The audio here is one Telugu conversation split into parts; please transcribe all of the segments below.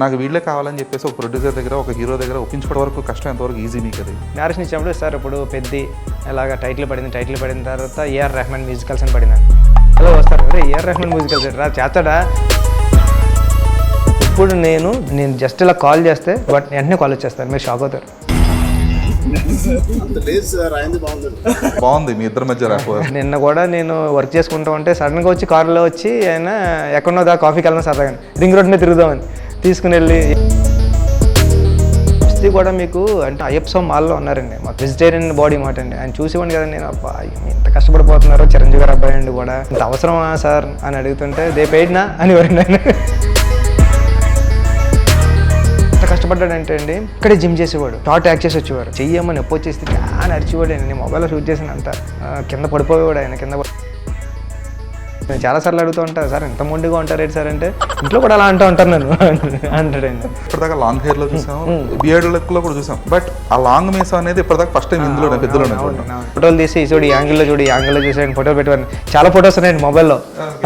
నాకు వీళ్ళే కావాలని చెప్పేసి ఒక ప్రొడ్యూసర్ దగ్గర ఒక హీరో దగ్గర ఒప్పించుకోవడం వరకు కష్టం, ఎంతవరకు ఈజీ మీకు అది? నేరేషన్ ఇచ్చినప్పుడు సార్ ఇప్పుడు పెద్ది అలాగా టైటిల్ పడిన తర్వాత ఏఆర్ రెహమాన్ మ్యూజికల్స్ అని పడింది. అలా వస్తారు అరే ఏఆర్ రెహమాన్ మ్యూజికల్స్ రా చేస్తాడా. ఇప్పుడు నేను జస్ట్ ఇలా కాల్ చేస్తే బట్ వెంటనే కాల్ వచ్చేస్తాను, మీరు షాక్ అవుతారు. బాగుంది మీ ఇద్దరి మధ్య రాకపో. నిన్న కూడా నేను వర్క్ చేసుకుంటూ ఉంటే సడన్గా వచ్చి కారులో వచ్చి ఆయన ఎక్కడో దా కాఫీకి వెళ్ళిన సరదాగా రింగ్ రోడ్ మీద తిరుగుదామని తీసుకుని వెళ్ళి కూడా మీకు అంటే అయ్యప్ప మాల్లో ఉన్నారండి, మా వెజిటేరియన్ బాడీ మాట అండి. ఆయన చూసేవాడిని కదా నేను, అబ్బా ఎంత కష్టపడిపోతున్నారో చిరంజీవి గారు అబ్బాయి అండి కూడా, ఇంత అవసరమా సార్ అని అడుగుతుంటే దే పెయిడ్నా అని ఎవరండి ఆయన. ఎంత కష్టపడ్డాడంటే అండి ఇక్కడే జిమ్ చేసేవాడు, షార్ట్ యాక్ట్ చేసి వచ్చేవాడు, చెయ్యమని నొప్పి వచ్చేస్తే చాలా అరిచేవాడు. నేను మొబైల్లో షూట్ చేసిన అంత కింద పడిపోయేవాడు ఆయన కింద. నేను చాలాసార్లు అడుగుతూ ఉంటాను, సార్ ఎంత మొండిగా ఉంటారు ఏంటి సార్ అంటే, ఇంట్లో కూడా అలా అంటూ ఉంటారు నన్ను అంటాడండి. ఇప్పటిదాకా లాంగ్ హెయిర్ లో చూసాం, బియర్డ్ లుక్ లో కూడా చూసాం, బట్ ఆ లాంగ్ మీస అనేది ఇప్పటిదాకా ఫస్ట్ టైం ఇందులో పెద్దలో ఫోటోలు తీసి చూడు ఈ యాంగిల్లో చూడు, ఈ యాంగిల్లో చూసి ఫోటోలు పెట్టాను, చాలా ఫొటోస్ ఉన్నాయండి మొబైల్లో,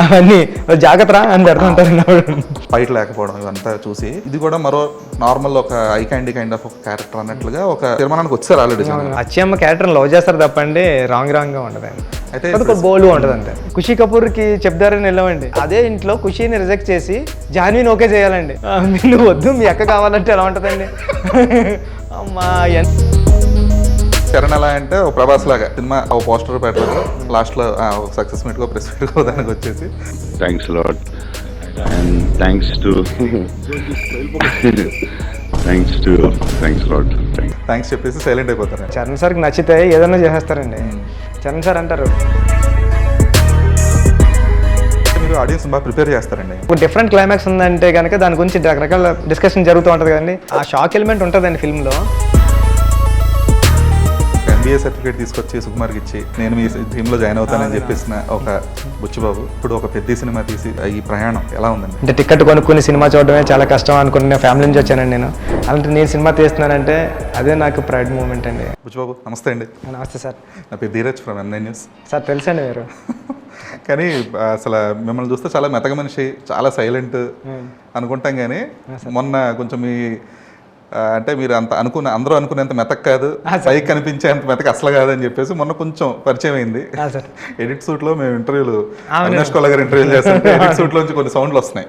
అవన్నీ జాగ్రత్త అని అడుగుతుంటారు. ఫైట్ లేకపోవడం ఇదంతా చూసి ఇది కూడా మరో నార్మల్ ఒక ఐ కైండ్ ఆఫ్ ఒక క్యారెక్టర్ అన్నట్లుగా ఒక తీర్మానానికి వచ్చారు ఆల్రెడీ. అచ్చమ్మ క్యారెక్టర్ లవ్ చేస్తారు తప్పండి, రాంగ్ గా ఉండదండి, అయితే బోల్డ్గా ఉంటుంది అంతే. ఖుషీ కపూర్కి చెప్తారని వెళ్ళామండి, అదే ఇంట్లో ఖుషీని రిజెక్ట్ చేసి జాన్వీని ఓకే చేయాలండి. మీరు వద్దు మీ అక్క కావాలంటే ఎలా ఉంటుందండి అమ్మా. చరణ్ ఎలా అంటే ఒక ప్రభాస్ లాగా సినిమా ఒక పోస్టర్ పెట్టలేదు, లాస్ట్ లో సక్సెస్ మీట్ ప్రెస్ మీట్ దానికి వచ్చేసి thanks lot and thanks lot thanks చెప్పేసి సైలెంట్ అయిపోతారు. చరణ్ సార్కి నచ్చితే ఏదైనా చేసేస్తారండి. చరణ్ సార్ అంటారు మీరు ఆడియన్స్ బాగా ప్రిపేర్ చేస్తారండి. ఒక డిఫరెంట్ క్లైమాక్స్ ఉందంటే కనుక దాని గురించి రకరకాల డిస్కషన్ జరుగుతూ ఉంటుంది కదండి, ఆ షాక్ ఎలిమెంట్ ఉంటుందండి ఫిల్మ్లో. MBA సర్టిఫికేట్ తీసుకొచ్చి సుకుమార్కి ఇచ్చి నేను మీ టీంలో జాయిన్ అవుతానని చెప్పేసిన ఒక బుచ్చిబాబు ఇప్పుడు ఒక పెద్ద సినిమా తీసి ఈ ప్రయాణం ఎలా ఉందండి? అంటే టికెట్ కొనుక్కుని సినిమా చూడడమే చాలా కష్టం అనుకున్న ఫ్యామిలీ నుంచి వచ్చానండి నేను. అలాంటి నేను సినిమా తీస్తున్నానంటే అదే నాకు ప్రైడ్ మూమెంట్ అండి. బుచ్చిబాబు నమస్తే అండి. నమస్తే సార్. నా పేరు Dheeraj from M9 news. Sir తెలుసండి మీరు. కానీ అసలు మిమ్మల్ని చూస్తే చాలా మెతక మనిషి, చాలా సైలెంట్ అనుకుంటాం, కానీ మొన్న కొంచెం మీ అంటే మీరు అంత అందరూ అనుకునేంత మెతక్ కాదు, పైకి కనిపించేంత మెతక అసలు కాదని చెప్పేసి మొన్న కొంచెం పరిచయం అయింది. ఎడిట్ సూట్ లో మేము ఇంటర్వ్యూలు అవినాష్ కొల్ల గారు ఇంటర్వ్యూలు చేస్తుంటే ఎడిట్ సూట్ లోంచి కొన్ని సౌండ్లు వస్తున్నాయి,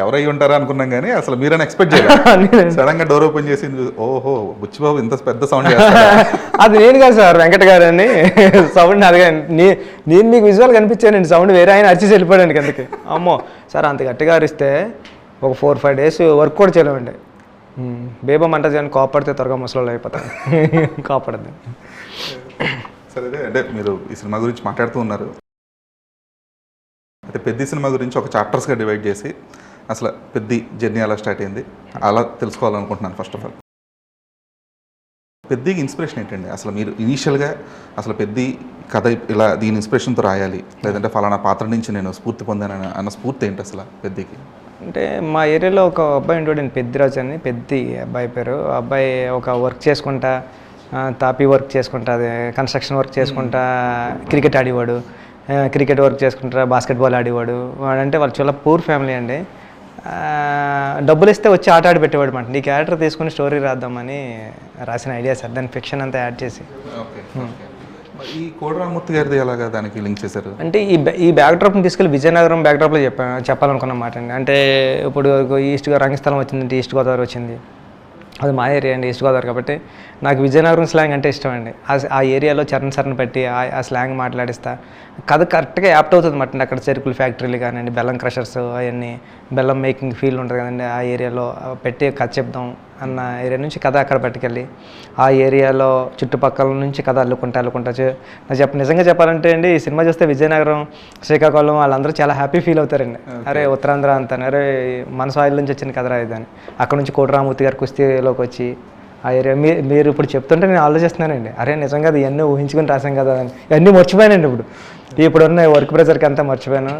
ఎవరై ఉంటారా అనుకున్నాం, కానీ అసలు మీరని ఎక్స్పెక్ట్ చేయాలి. సడన్ గా డోర్ ఓపెన్ చేసి ఓహో బుచ్చిబాబు ఇంత పెద్ద సౌండ్ చేస్తారా. అది నేను కాదు సార్, వెంకట గారు అని సౌండ్ అదిగా నేను మీకు విజువల్ కనిపించానండి, సౌండ్ వేరే ఆయన అరిచేసి వెళ్ళిపోయాడు కిందకి. అమ్మో సార్ అంత గట్టిగా అరిస్తే ఒక 4-5 డేస్ వర్క్ కూడా చేయలేమండి. బేబం అంటది కానీ కాపాడితే త్వరగా ముసలోళ్ళు అయిపోతాను, కాపాడద్దు. సరే అంటే మీరు ఈ సినిమా గురించి మాట్లాడుతూ ఉన్నారు, అయితే పెద్ద సినిమా గురించి ఒక చాప్టర్స్గా డివైడ్ చేసి అసలు పెద్ద జర్నీ ఎలా స్టార్ట్ అయింది అలా తెలుసుకోవాలనుకుంటున్నాను. ఫస్ట్ ఆఫ్ ఆల్ పెద్దకి ఇన్స్పిరేషన్ ఏంటండి? అసలు మీరు ఇనీషియల్గా అసలు పెద్ద కథ ఇలా దీని ఇన్స్పిరేషన్తో రాయాలి, లేదంటే ఫలానా పాత్ర నుంచి నేను స్ఫూర్తి పొందాను అన్న స్ఫూర్తి ఏంటి అసలు పెద్దకి? అంటే మా ఏరియాలో ఒక అబ్బాయి ఉంటాడు పెద్దిరాజు అని, పెద్ది అబ్బాయి పేరు. ఆ అబ్బాయి ఒక వర్క్ చేసుకుంటా, తాపీ వర్క్ చేసుకుంటా, అదే కన్స్ట్రక్షన్ వర్క్ చేసుకుంటా క్రికెట్ ఆడేవాడు, క్రికెట్ వర్క్ చేసుకుంటా బాస్కెట్బాల్ ఆడేవాడు. వాడంటే వాళ్ళు చాలా పూర్ ఫ్యామిలీ అండి. డబ్బులు ఇస్తే వచ్చి ఆట ఆడి పెట్టేవాడు మాట. ఈ క్యారెక్టర్ తీసుకుని స్టోరీ రాద్దామని రాసిన ఐడియా సార్, దాని ఫిక్షన్ అంతా యాడ్ చేసి. ఈ కోడరామూర్తి గారిది ఎలాగా దానికి లింక్ చేశారు? అంటే ఈ బ్యాక్డ్రాప్ని తీసుకెళ్ళి విజయనగరం బ్యాక్డ్రాప్లో చెప్పాలనుకున్నమాట అండి. అంటే ఇప్పుడు ఈస్ట్గా రంగస్థలం వచ్చిందంటే ఈస్ట్ గోదావరి వచ్చింది, అది మా ఏరియా అండి ఈస్ట్ గోదావరి, కాబట్టి నాకు విజయనగరం స్లాంగ్ అంటే ఇష్టం అండి. ఆ ఏరియాలో చరణ్ సర్ని పెట్టి ఆ స్లాంగ్ మాట్లాడిస్తా కథ కరెక్ట్గా యాప్ట్ అవుతుంది మాట. అక్కడ చెరుకుల ఫ్యాక్టరీలు కానివ్వండి, బెల్లం క్రషర్స్ అవన్నీ బెల్లం మేకింగ్ ఫీల్డ్ ఉంటుంది కదండి, ఆ ఏరియాలో పెట్టి కథ చెప్దాం అన్న ఏరియా నుంచి కథ అక్కడ పట్టుకెళ్ళి ఆ ఏరియాలో చుట్టుపక్కల నుంచి కథ అల్లుకుంటా నిజంగా చెప్పాలంటే అండి ఈ సినిమా చూస్తే విజయనగరం, శ్రీకాకుళం వాళ్ళందరూ చాలా హ్యాపీ ఫీల్ అవుతారండి. అరే ఉత్తరాంధ్ర అంతా, అరే మన సాయిల్ నుంచి వచ్చిన కథ రాయిదని. అక్కడ నుంచి కోటరామూర్తి గారు కుస్తీలోకి వచ్చి ఆ ఏరియా మీరు ఇప్పుడు చెప్తుంటే నేను ఆలోచిస్తున్నానండి, అరే నిజంగా అది ఇవన్నీ ఊహించుకుని రాసాం కదా అని. ఇవన్నీ మర్చిపోయానండి ఇప్పుడున్న వర్క్ ప్రెజర్కి అంతా మర్చిపోయాను.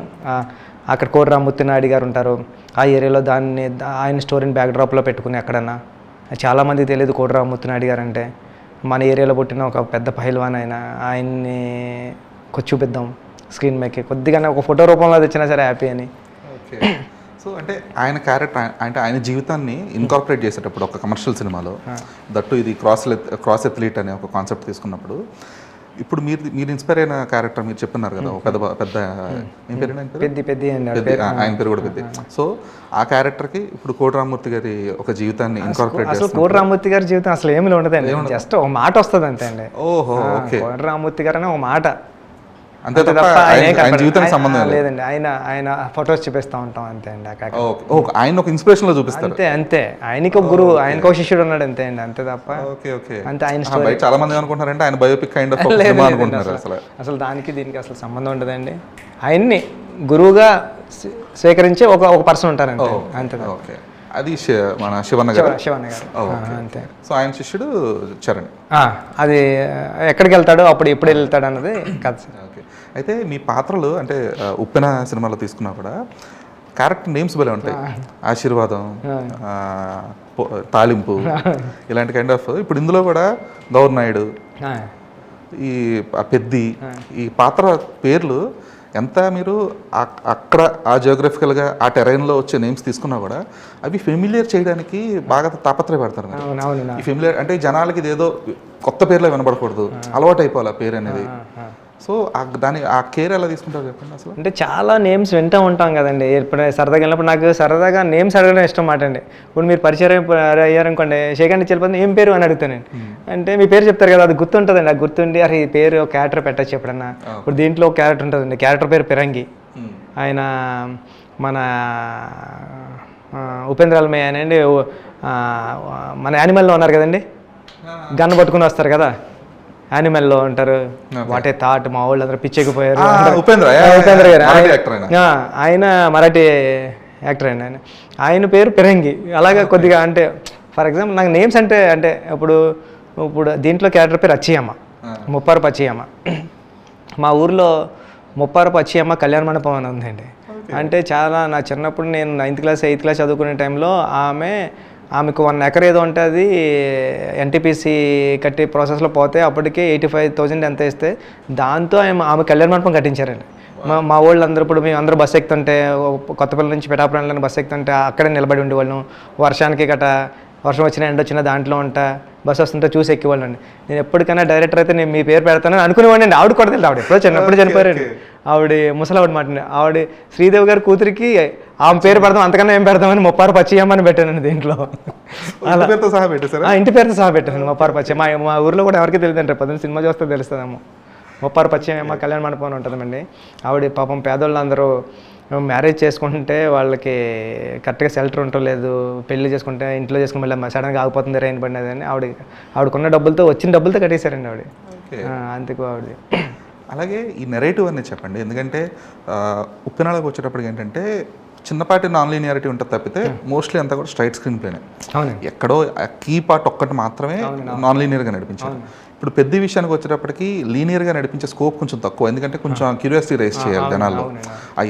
అక్కడ కోటరామూర్తి నాయుడు గారు ఉంటారు ఆ ఏరియాలో, దాన్ని ఆయన స్టోరీని బ్యాక్డ్రాప్లో పెట్టుకుని ఎక్కడన్నా. చాలామందికి తెలియదు కోటరామూర్తి నాయుడు గారు అంటే మన ఏరియాలో పుట్టిన ఒక పెద్ద పహిల్వాన్. ఆయన్ని చూపిద్దాం స్క్రీన్ మీదకి, కొద్దిగానే ఒక ఫోటో రూపంలో తెచ్చినా సరే హ్యాపీ అని. సో అంటే ఆయన క్యారెక్టర్ అంటే ఆయన జీవితాన్ని ఇన్కార్పొరేట్ చేసేటప్పుడు ఒక కమర్షియల్ సినిమాలో దట్టు ఇది క్రాస్ ఎథ్లీట్ అనే ఒక కాన్సెప్ట్ తీసుకున్నప్పుడు ఇప్పుడు మీరు ఇన్స్పైర్ అయిన క్యారెక్టర్ మీరు చెప్తున్నారు కదా పెద్ద ఏం పేరు ఆయన పేరు కూడా పెద్ద. సో ఆ క్యారెక్టర్కి ఇప్పుడు కోటి రామమూర్తి గారి ఒక జీవితాన్ని ఇన్కార్పొరేట్ అసలు కోటి రామమూర్తి గారి జీవితం అసలు ఏమి ఉండదండి, జస్ట్ ఒక మాట వస్తుంది అంతే అండి. ఓహో ఓకే. కోటి రామమూర్తి గారు అనే ఒక మాట అంతే తప్ప ఆయన జీవితానికి సంబంధం లేదండి. ఆయన ఫొటోస్ చూపిస్తూ ఉంటాం అంతే అండి. ఆయన ఒక ఇన్స్పిరేషన్ లో చూపిస్తారు అంతే. ఆయనకి ఒక గురువు, ఆయనకి ఒక శిష్యుడు ఉన్నాడు అంతే అండి, అంతే తప్ప అంతే. ఆయన చాలా మంది అనుకుంటారంటే ఆయన బయోపిక్ కైండ్ ఆఫ్ అనుకుంటున్నారు. అసలు దానికి దీనికి అసలు సంబంధం ఉండదండి. ఆయన్ని గురువుగా స్వీకరించే ఒక పర్సన్ ఉంటారంటే అంతే. ఓకే. అది మన శివన్న గారు అంతే. సో ఆయన శిష్యుడు చరణ్. అది ఎక్కడికి వెళ్తాడో అప్పుడు ఎప్పుడు వెళ్తాడు అన్నది కథ. ఓకే. అయితే మీ పాత్రలు అంటే ఉప్పెన సినిమాలో తీసుకున్నా కూడా క్యారెక్టర్ నేమ్స్ భలే ఉంటాయి. ఆశీర్వాదం, తాలింపు, ఇలాంటి కైండ్ ఆఫ్. ఇప్పుడు ఇందులో కూడా గౌర్నాయుడు, ఈ పెద్ది, ఈ పాత్ర పేర్లు ఎంత మీరు అక్కడ ఆ జియోగ్రఫికల్గా ఆ టెరైన్లో వచ్చే నేమ్స్ తీసుకున్నా కూడా అవి ఫెమిలియర్ చేయడానికి బాగా తాపత్రయపడతారు. ఈ ఫెమిలియర్ అంటే జనాలకి ఇదేదో కొత్త పేర్లో వినబడకూడదు, అలవాటు అయిపోవాలి ఆ పేరు అనేది. సో ఆ కేర్ ఎలా తీసుకుంటారు చెప్పండి అసలు. అంటే చాలా నేమ్స్ వింటూ ఉంటాం కదండి. ఎప్పుడు సరదాగా వెళ్ళినప్పుడు నాకు సరదాగా నేమ్స్ అడగడం ఇష్టం మాట అండి. ఇప్పుడు మీరు పరిచయం అయ్యారనుకోండి, షేకండి చెల్లిపోతే ఏం పేరు అని అడుగుతానండి. అంటే మీ పేరు చెప్తారు కదా, అది గుర్తుంటుందండి. అది గుర్తుండి అరే ఈ పేరు ఒక క్యారెక్టర్ పెట్టచ్చు ఎప్పుడన్నా. ఇప్పుడు దీంట్లో ఒక క్యారెక్టర్ ఉంటుందండి, క్యారెక్టర్ పేరు పిరంగి. ఆయన మన ఉపేంద్రాలమయ్య అనండి, మన యానిమల్లో ఉన్నారు కదండి, గన్ను పట్టుకుని వస్తారు కదా, యానిమల్లో ఉంటారు. వాటే థాట్ మా వాళ్ళు అందరూ పిచ్చెక్కిపోయారు. ఉపేంద్ర గారు ఆయన మరాఠీ యాక్టర్ అండి. ఆయన పేరు పిరంగి. అలాగే కొద్దిగా అంటే ఫర్ ఎగ్జాంపుల్ నాకు నేమ్స్ అంటే ఇప్పుడు దీంట్లో క్యారెక్టర్ పేరు అచ్చియమ్మ, ముప్పారపు అచ్చియమ్మ. మా ఊర్లో ముప్పారపు అచ్చియమ్మ కళ్యాణ మండపం అని ఉందండి. అంటే చాలా నా చిన్నప్పుడు నేను 9th క్లాస్ 8th క్లాస్ చదువుకునే టైంలో ఆమెకు 1 ఎకర్ ఏదో ఉంటే అది ఎన్టీపీసీ కట్టి ప్రాసెస్లో పోతే అప్పటికే 85,000 ఎంత ఇస్తే దాంతో ఆమె కళ్యాణ మండపం కట్టించారండి. మా వాళ్ళు అందరూ ఇప్పుడు మేము అందరూ బస్సు ఎక్కుతుంటే కొత్తపల్లి నుంచి పిఠాపురం బస్సు ఎక్కుతుంటే అక్కడే నిలబడి ఉండేవాళ్ళం. వర్షానికి వర్షం వచ్చినా ఎండ వచ్చినా దాంట్లో ఉంటా బస్సు వస్తుంటే చూసి ఎక్కేవాళ్ళు అండి. నేను ఎప్పటికైనా డైరెక్టర్ అయితే నేను మీ పేరు పెడతానని అనుకునేవాడిని అండి. ఆవిడ కూడా తెలియదు, ఆవిడ ఎప్పుడో చిన్నప్పుడు చనిపోయారండి. ఆవిడ ముసలావిడ మాట. ఆవిడ శ్రీదేవి గారి కూతురికి ఆమె పేరు పెడదాం, అంతకన్నా ఏం పెడదామని ముప్పారు పచ్చియమ్మని పెట్టానండి దీంట్లో. ఇంటి పేరుతో సహా పెట్టాను ముప్పారు పచ్చియమ్మ. మా ఊర్లో కూడా ఎవరికి తెలియదు అంటే 10 సినిమా చూస్తే తెలుస్తుందేమో. ముప్పారు పచ్చియమ్మ కళ్యాణ మండపం అని ఉంటుందండి. ఆవిడ పాపం పేదోళ్ళందరూ మ్యారేజ్ చేసుకుంటే వాళ్ళకి కరెక్ట్గా షెల్టర్ ఉండలేదు, పెళ్లి చేసుకుంటే ఇంట్లో చేసుకుని మళ్ళీ సడన్గా ఆగిపోతుంది రైన్ పడినది అని ఆవిడకున్న డబ్బులతో వచ్చిన డబ్బులతో కట్టేశారండి ఆవిడ. అందుకు ఆవిడ. అలాగే ఈ నెరేటివ్ అనేది చెప్పండి, ఎందుకంటే ఉప్పెనాలకు వచ్చేటప్పటికి ఏంటంటే చిన్నపాటి నాన్ లీనియారిటీ ఉంటుంది తప్పితే మోస్ట్లీ అంతా కూడా స్ట్రైట్ స్క్రీన్ ప్లేనే. ఎక్కడో కీ పార్ట్ ఒక్కటి మాత్రమే నాన్ లీనియర్గా నడిపించారు. ఇప్పుడు పెద్ద విషయానికి వచ్చేటప్పటికి లీనియర్గా నడిపించే స్కోప్ కొంచెం తక్కువ, ఎందుకంటే కొంచెం క్యూరియాసిటీ రైజ్ చేయాలి జనాల్లో.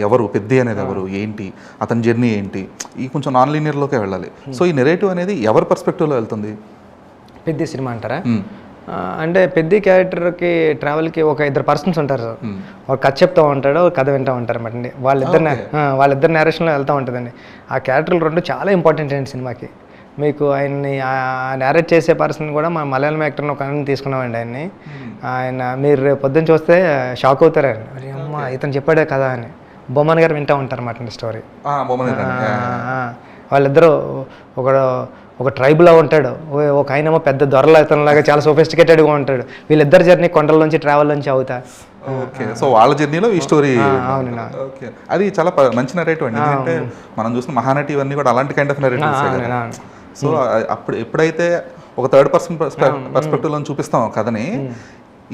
ఎవరు పెద్ద అనేది ఎవరు, ఏంటి అతని జర్నీ ఏంటి, ఈ కొంచెం నాన్ లీనియర్లోకే వెళ్ళాలి. సో ఈ నెరేటివ్ అనేది ఎవరి పర్స్పెక్టివ్లో వెళ్తుంది? పెద్ద సినిమా అంటారా? అంటే పెద్ద క్యారెక్టర్కి ట్రావెల్కి ఒక 2 పర్సన్స్ ఉంటారు. ఒక కథ చెప్తూ ఉంటాడు, ఒక కథ వింటూ ఉంటారు అన్నమాట. వాళ్ళిద్దరు నేరేషన్లో వెళ్తూ ఉంటుందండి. ఆ క్యారెక్టర్లు 2 చాలా ఇంపార్టెంట్ అండి సినిమాకి. మీకు ఆయన్ని నేరేట్ చేసే పర్సన్ కూడా మా మలయాళం యాక్టర్ని ఒక తీసుకున్నామండి. ఆయన మీరు రేపు పొద్దున్న చూస్తే షాక్ అవుతారండి. అరే అమ్మ ఇతను చెప్పాడే కదా అని. బొమ్మన్ గారు వింటూ ఉంటారు అన్నమాట స్టోరీ. వాళ్ళిద్దరూ ఒక ట్రైబులా ఉంటాడు, ఒక ఆయనేమో పెద్ద దొరల అతనిలాగా చాలా సోఫిస్టికేటెడ్గా ఉంటాడు. వీళ్ళిద్దరు జర్నీ కొండల్లోంచి ట్రావెల్లోంచి అవుతా. ఓకే. సో వాళ్ళ జర్నీలో ఈ స్టోరీ. ఓకే. అది చాలా మంచి నెరేటివ్ అండి, ఎందుకంటే మనం చూసిన మహానటి ఇవన్నీ కూడా అలాంటి కైండ్ ఆఫ్ నెరేటివ్స్. సో అప్పుడు ఎప్పుడైతే ఒక 3rd పర్సన్ పర్స్పెక్టివ్లో చూపిస్తాం కథని,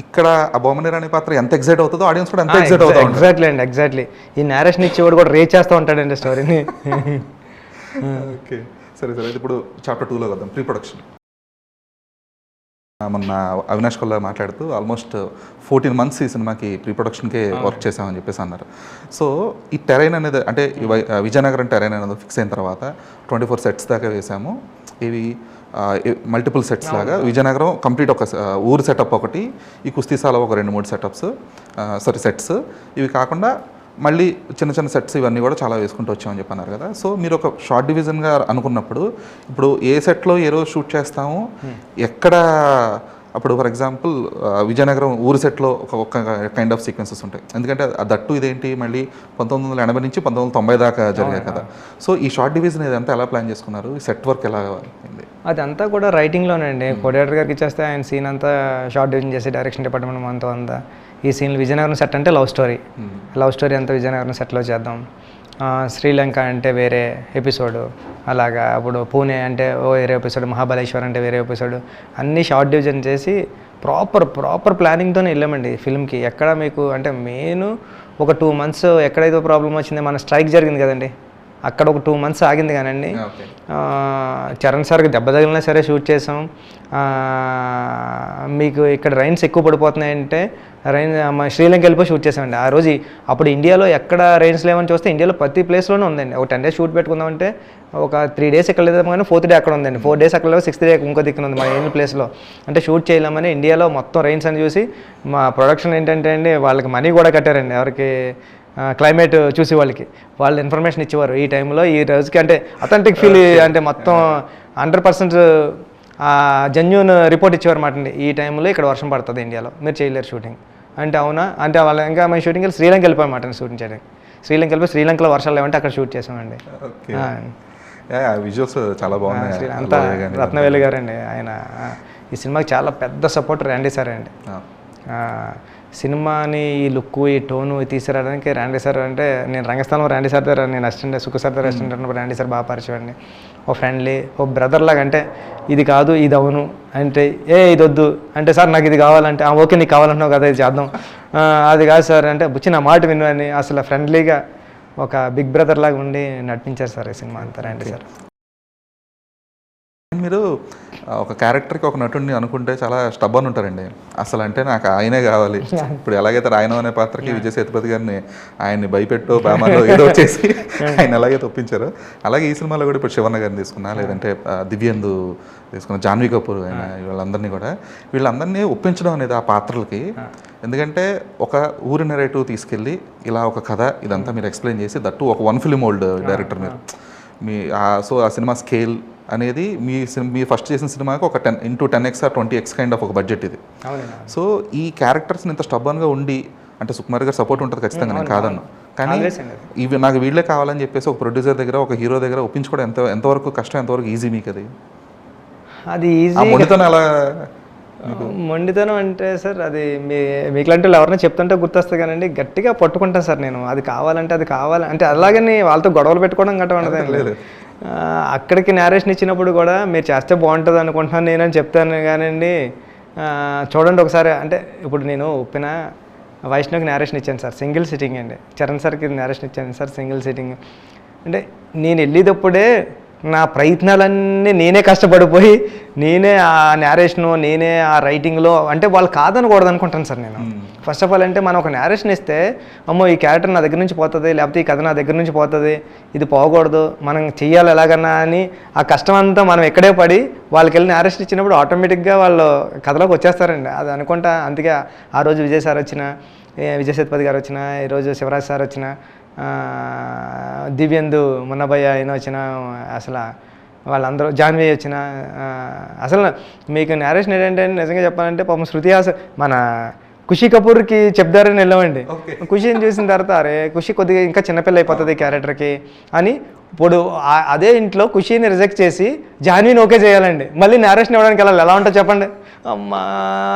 ఇక్కడ ఆ బొమ్మని రాణి పాత్ర ఎంత ఎగ్జైట్ అవుతుందో ఆడియన్స్ కూడా ఎంత ఎగ్జైట్ అవుతా ఉంటారు. ఎగ్జాక్ట్లీ అండి, ఎగ్జాక్ట్లీ. ఈ నేరేషన్ ఇచ్చేవాడు కూడా రేట్ చేస్తూ ఉంటాడండి స్టోరీని. ఓకే, సరే. ఇప్పుడు చాప్టర్ 2లో వద్దాం, ప్రీ ప్రొడక్షన్. మొన్న అవినాష్ కొల్లా మాట్లాడుతూ ఆల్మోస్ట్ 14 months ఈ సినిమాకి ప్రీ ప్రొడక్షన్కే వర్క్ చేసామని చెప్పేసి అన్నారు. సో ఈ టెరైన్ అనేది అంటే విజయనగరం టెరైన్ అనేది ఫిక్స్ అయిన తర్వాత 24 sets దాకా వేసాము. ఇవి మల్టిపుల్ సెట్స్ లాగా విజయనగరం కంప్లీట్ ఒక ఊరు సెటప్ ఒకటి, ఈ కుస్తీసాల ఒక 2-3 సెటప్స్ సెట్స్. ఇవి కాకుండా మళ్ళీ చిన్న చిన్న సెట్స్ ఇవన్నీ కూడా చాలా వేసుకుంటూ వచ్చామని చెప్పన్నారు కదా. సో మీరు ఒక షార్ట్ డివిజన్గా అనుకున్నప్పుడు ఇప్పుడు ఏ సెట్లో ఏ రోజు షూట్ చేస్తాము, ఎక్కడ అప్పుడు ఫర్ ఎగ్జాంపుల్ విజయనగరం ఊరి సెట్లో ఒక కైండ్ ఆఫ్ సీక్వెన్సెస్ ఉంటాయి, ఎందుకంటే దట్టు ఇదేంటి మళ్ళీ 1980 నుంచి 1990 దాకా జరిగాయి కదా. సో ఈ షార్ట్ డివిజన్ ఇదంతా ఎలా ప్లాన్ చేసుకున్నారు, ఈ సెట్ వర్క్ ఎలా అయింది? అదంతా కూడా రైటింగ్లోనండి. కోఆర్డినేటర్ గారికి ఇచ్చేస్తే ఆయన సీన్ అంతా షార్ట్ డివిజన్ చేసి డైరెక్షన్ డిపార్ట్మెంట్ మనతో అంతా ఈ సీన్ విజయనగరం సెట్ అంటే లవ్ స్టోరీ అంతా విజయనగరం సెట్లో చేద్దాం, శ్రీలంక అంటే వేరే ఎపిసోడు, అలాగా అప్పుడు పూణే అంటే వేరే ఎపిసోడ్, మహాబలేశ్వర్ అంటే వేరే ఎపిసోడ్, అన్నీ షార్ట్ డివిజన్ చేసి ప్రాపర్ ప్లానింగ్తోనే వెళ్ళామండి ఫిల్మ్కి. ఎక్కడ మీకు అంటే మెయిన్ ఒక 2 months ఎక్కడైతే ప్రాబ్లం వచ్చింది, మన స్ట్రైక్ జరిగింది కదండి, అక్కడ ఒక 2 months ఆగింది కానండి. చరణ్ సార్కి దెబ్బ తగిలినా సరే షూట్ చేసాం. మీకు ఇక్కడ రైన్స్ ఎక్కువ పడిపోతున్నాయంటే శ్రీలంక వెళ్ళిపోయి షూట్ చేసామండి ఆ రోజు. అప్పుడు ఇండియాలో ఎక్కడ రైన్స్ లేవని చూస్తే ఇండియాలో ప్రతి ప్లేస్లోనే ఉందండి. ఒక 10 days షూట్ పెట్టుకుందామంటే ఒక 3 days ఎక్కడ లేదు కానీ 4th day అక్కడ ఉందండి, 4 days అక్కడ లేవు, 6th day ఇంకో దిక్కున ఉంది మన ఏమి ప్లేస్లో. అంటే షూట్ చేయలేమని ఇండియాలో మొత్తం రైన్స్ అని చూసి మా ప్రొడక్షన్ ఏంటంటే అండి వాళ్ళకి మనీ కూడా కట్టారండి, ఎవరికి క్లైమేట్ చూసి వాళ్ళు ఇన్ఫర్మేషన్ ఇచ్చేవారు ఈ టైంలో ఈ రోజుకి, అంటే అథెంటిక్ ఫీల్ అంటే మొత్తం 100% జెన్యూన్ రిపోర్ట్ ఇచ్చేవారు మాట అండి. ఈ టైంలో ఇక్కడ వర్షం పడుతుంది ఇండియాలో, మీరు చేయలేరు షూటింగ్ అంటే. అవునా అంటే వాళ్ళ ఇంకా మేము షూటింగ్ వెళ్ళి శ్రీలంక వెళ్ళిపోయామాట షూటింగ్ చేయడానికి. శ్రీలంక వెళ్ళిపోయి శ్రీలంకలో వర్షాలు లేవంటే అక్కడ షూట్ చేసామండి. విజువల్స్ చాలా బాగున్నాయి. అంతా రత్నవేలు గారు అండి, ఆయన ఈ సినిమాకి చాలా పెద్ద సపోర్ట్ ర్యాండీ సార్ అండి. సినిమాని ఈ లుక్ ఈ టోను తీసుకురావడానికి ర్యాండీ సార్, అంటే నేను రంగస్థలంలో ర్యాండీ సార్ దగ్గర నేను అసిస్టెంట్ సుఖ సార్ దగ్గర అసిస్టెంట్ ఉన్నప్పుడు ర్యాండీ సార్ బాగా పరిచయం అండి. ఓ ఫ్రెండ్లీ ఓ బ్రదర్ లాగా, అంటే ఇది కాదు ఇది అవును అంటే ఇది వద్దు అంటే సార్ నాకు ఇది కావాలంటే ఓకే నీకు కావాలంటున్నావు కదా ఇది చేద్దాం, అది కాదు సార్ అంటే బుచ్చి నా మాట విను అని అసలు ఫ్రెండ్లీగా ఒక బిగ్ బ్రదర్ లాగా ఉండి నడిపించారు సార్ ఈ సినిమా అంతా ర్యాండీ సార్. మీరు ఒక క్యారెక్టర్కి ఒక నటుడిని అనుకుంటే చాలా స్టబ్బన్ ఉంటారండి, అసలు అంటే నాకు ఆయనే కావాలి. ఇప్పుడు ఎలాగైతే రాయనం అనే పాత్రకి విజయ్ సేతుపతి గారిని ఆయన్ని భయపెట్టో బామాలో ఏదో వచ్చేసి ఆయన ఎలాగైతే ఒప్పించారో, అలాగే ఈ సినిమాలో కూడా ఇప్పుడు శివన్న గారిని తీసుకున్నా, లేదంటే దివ్యందు తీసుకున్న, జాన్వీ కపూర్ అయినా వీళ్ళందరినీ ఒప్పించడం అనేది ఆ పాత్రలకి. ఎందుకంటే ఒక ఊరి నెరేటివ్ తీసుకెళ్ళి ఇలా ఒక కథ ఇదంతా మీరు ఎక్స్ప్లెయిన్ చేసి దట్టు ఒక 1 film old డైరెక్టర్ మీరు సో ఆ సినిమా స్కేల్ అనేది మీ ఫస్ట్ చేసిన సినిమాకి ఒక 10x or 20x kind of ఒక బడ్జెట్ ఇది. సో ఈ క్యారెక్టర్స్ని ఇంత స్టబ్బన్గా ఉండి, అంటే సుకుమార్ గారు సపోర్ట్ ఉంటుంది ఖచ్చితంగా, నేను కాదన్ను, కానీ ఇవి నాకు వీళ్ళే కావాలని చెప్పేసి ఒక ప్రొడ్యూసర్ దగ్గర ఒక హీరో దగ్గర ఒప్పించుకోవడం ఎంతవరకు కష్టం, ఎంతవరకు ఈజీ మీకు అది ఈజీ? మొండితనం అంటే సార్ అది మీకులాంటి వాళ్ళు ఎవరైనా చెప్తుంటే గుర్తొస్తుంది కానండి, గట్టిగా పట్టుకుంటాను సార్ నేను, అది కావాలంటే అది కావాలంటే. అలాగని వాళ్ళతో గొడవలు పెట్టుకోవడం గట్ట ఉండదు లేదు. అక్కడికి నేరేషన్ ఇచ్చినప్పుడు కూడా మీరు చేస్తే బాగుంటుంది అనుకుంటున్నాను నేనని చెప్తాను కానండి. చూడండి ఒకసారి, అంటే ఇప్పుడు నేను ఉప్పిన వైష్ణవ్కి నేరేషన్ ఇచ్చాను సార్, సింగిల్ సిట్టింగ్ అండి. చరణ్ సార్కి నేరేషన్ ఇచ్చాను సార్, సింగిల్ సిట్టింగ్. అంటే నేను వెళ్ళేటప్పుడే నా ప్రయత్నాలన్నీ నేనే కష్టపడిపోయి నేనే ఆ నేరేషను నేనే ఆ రైటింగ్లో, అంటే వాళ్ళు కాదనకూడదు అనుకుంటాను సార్ నేను. ఫస్ట్ ఆఫ్ ఆల్ అంటే మనం ఒక నేరేషన్ ఇస్తే అమ్మో ఈ క్యారెక్టర్ నా దగ్గర నుంచి పోతుంది, లేకపోతే ఈ కథ నా దగ్గర నుంచి పోతుంది, ఇది పోకూడదు, మనం చెయ్యాలి ఎలాగన్నా అని ఆ కష్టం అంతా మనం ఎక్కడే పడి వాళ్ళకి వెళ్ళి నేరేషన్ ఇచ్చినప్పుడు ఆటోమేటిక్గా వాళ్ళు కథలోకి వచ్చేస్తారండి. అది అనుకుంటా. అందుకే ఆ రోజు విజయ్ సార్ వచ్చిన, విజయ్ సేతుపతి గారు వచ్చిన, ఈరోజు శివరాజ్ సార్ వచ్చిన, దివ్యందు మున్నభయ్య అయినా వచ్చిన, అసలు వాళ్ళందరూ జాన్వీ వచ్చిన, అసలు మీకు నేరేషన్ ఏంటంటే నిజంగా చెప్పాలంటే పాపం శృతి మన ఖుషి కపూర్కి చెప్దారని వెళ్ళామండి. ఖుషిని చూసిన తర్వాత అరే ఖుషి కొద్దిగా ఇంకా చిన్నపిల్ల అయిపోతుంది క్యారెక్టర్కి అని, ఇప్పుడు అదే ఇంట్లో ఖుషిని రిజెక్ట్ చేసి జాన్వీని ఓకే చేయాలండి. మళ్ళీ నేరేషన్ ఇవ్వడానికి వెళ్ళాలి, ఎలా ఉంటుందో చెప్పండి. అమ్మా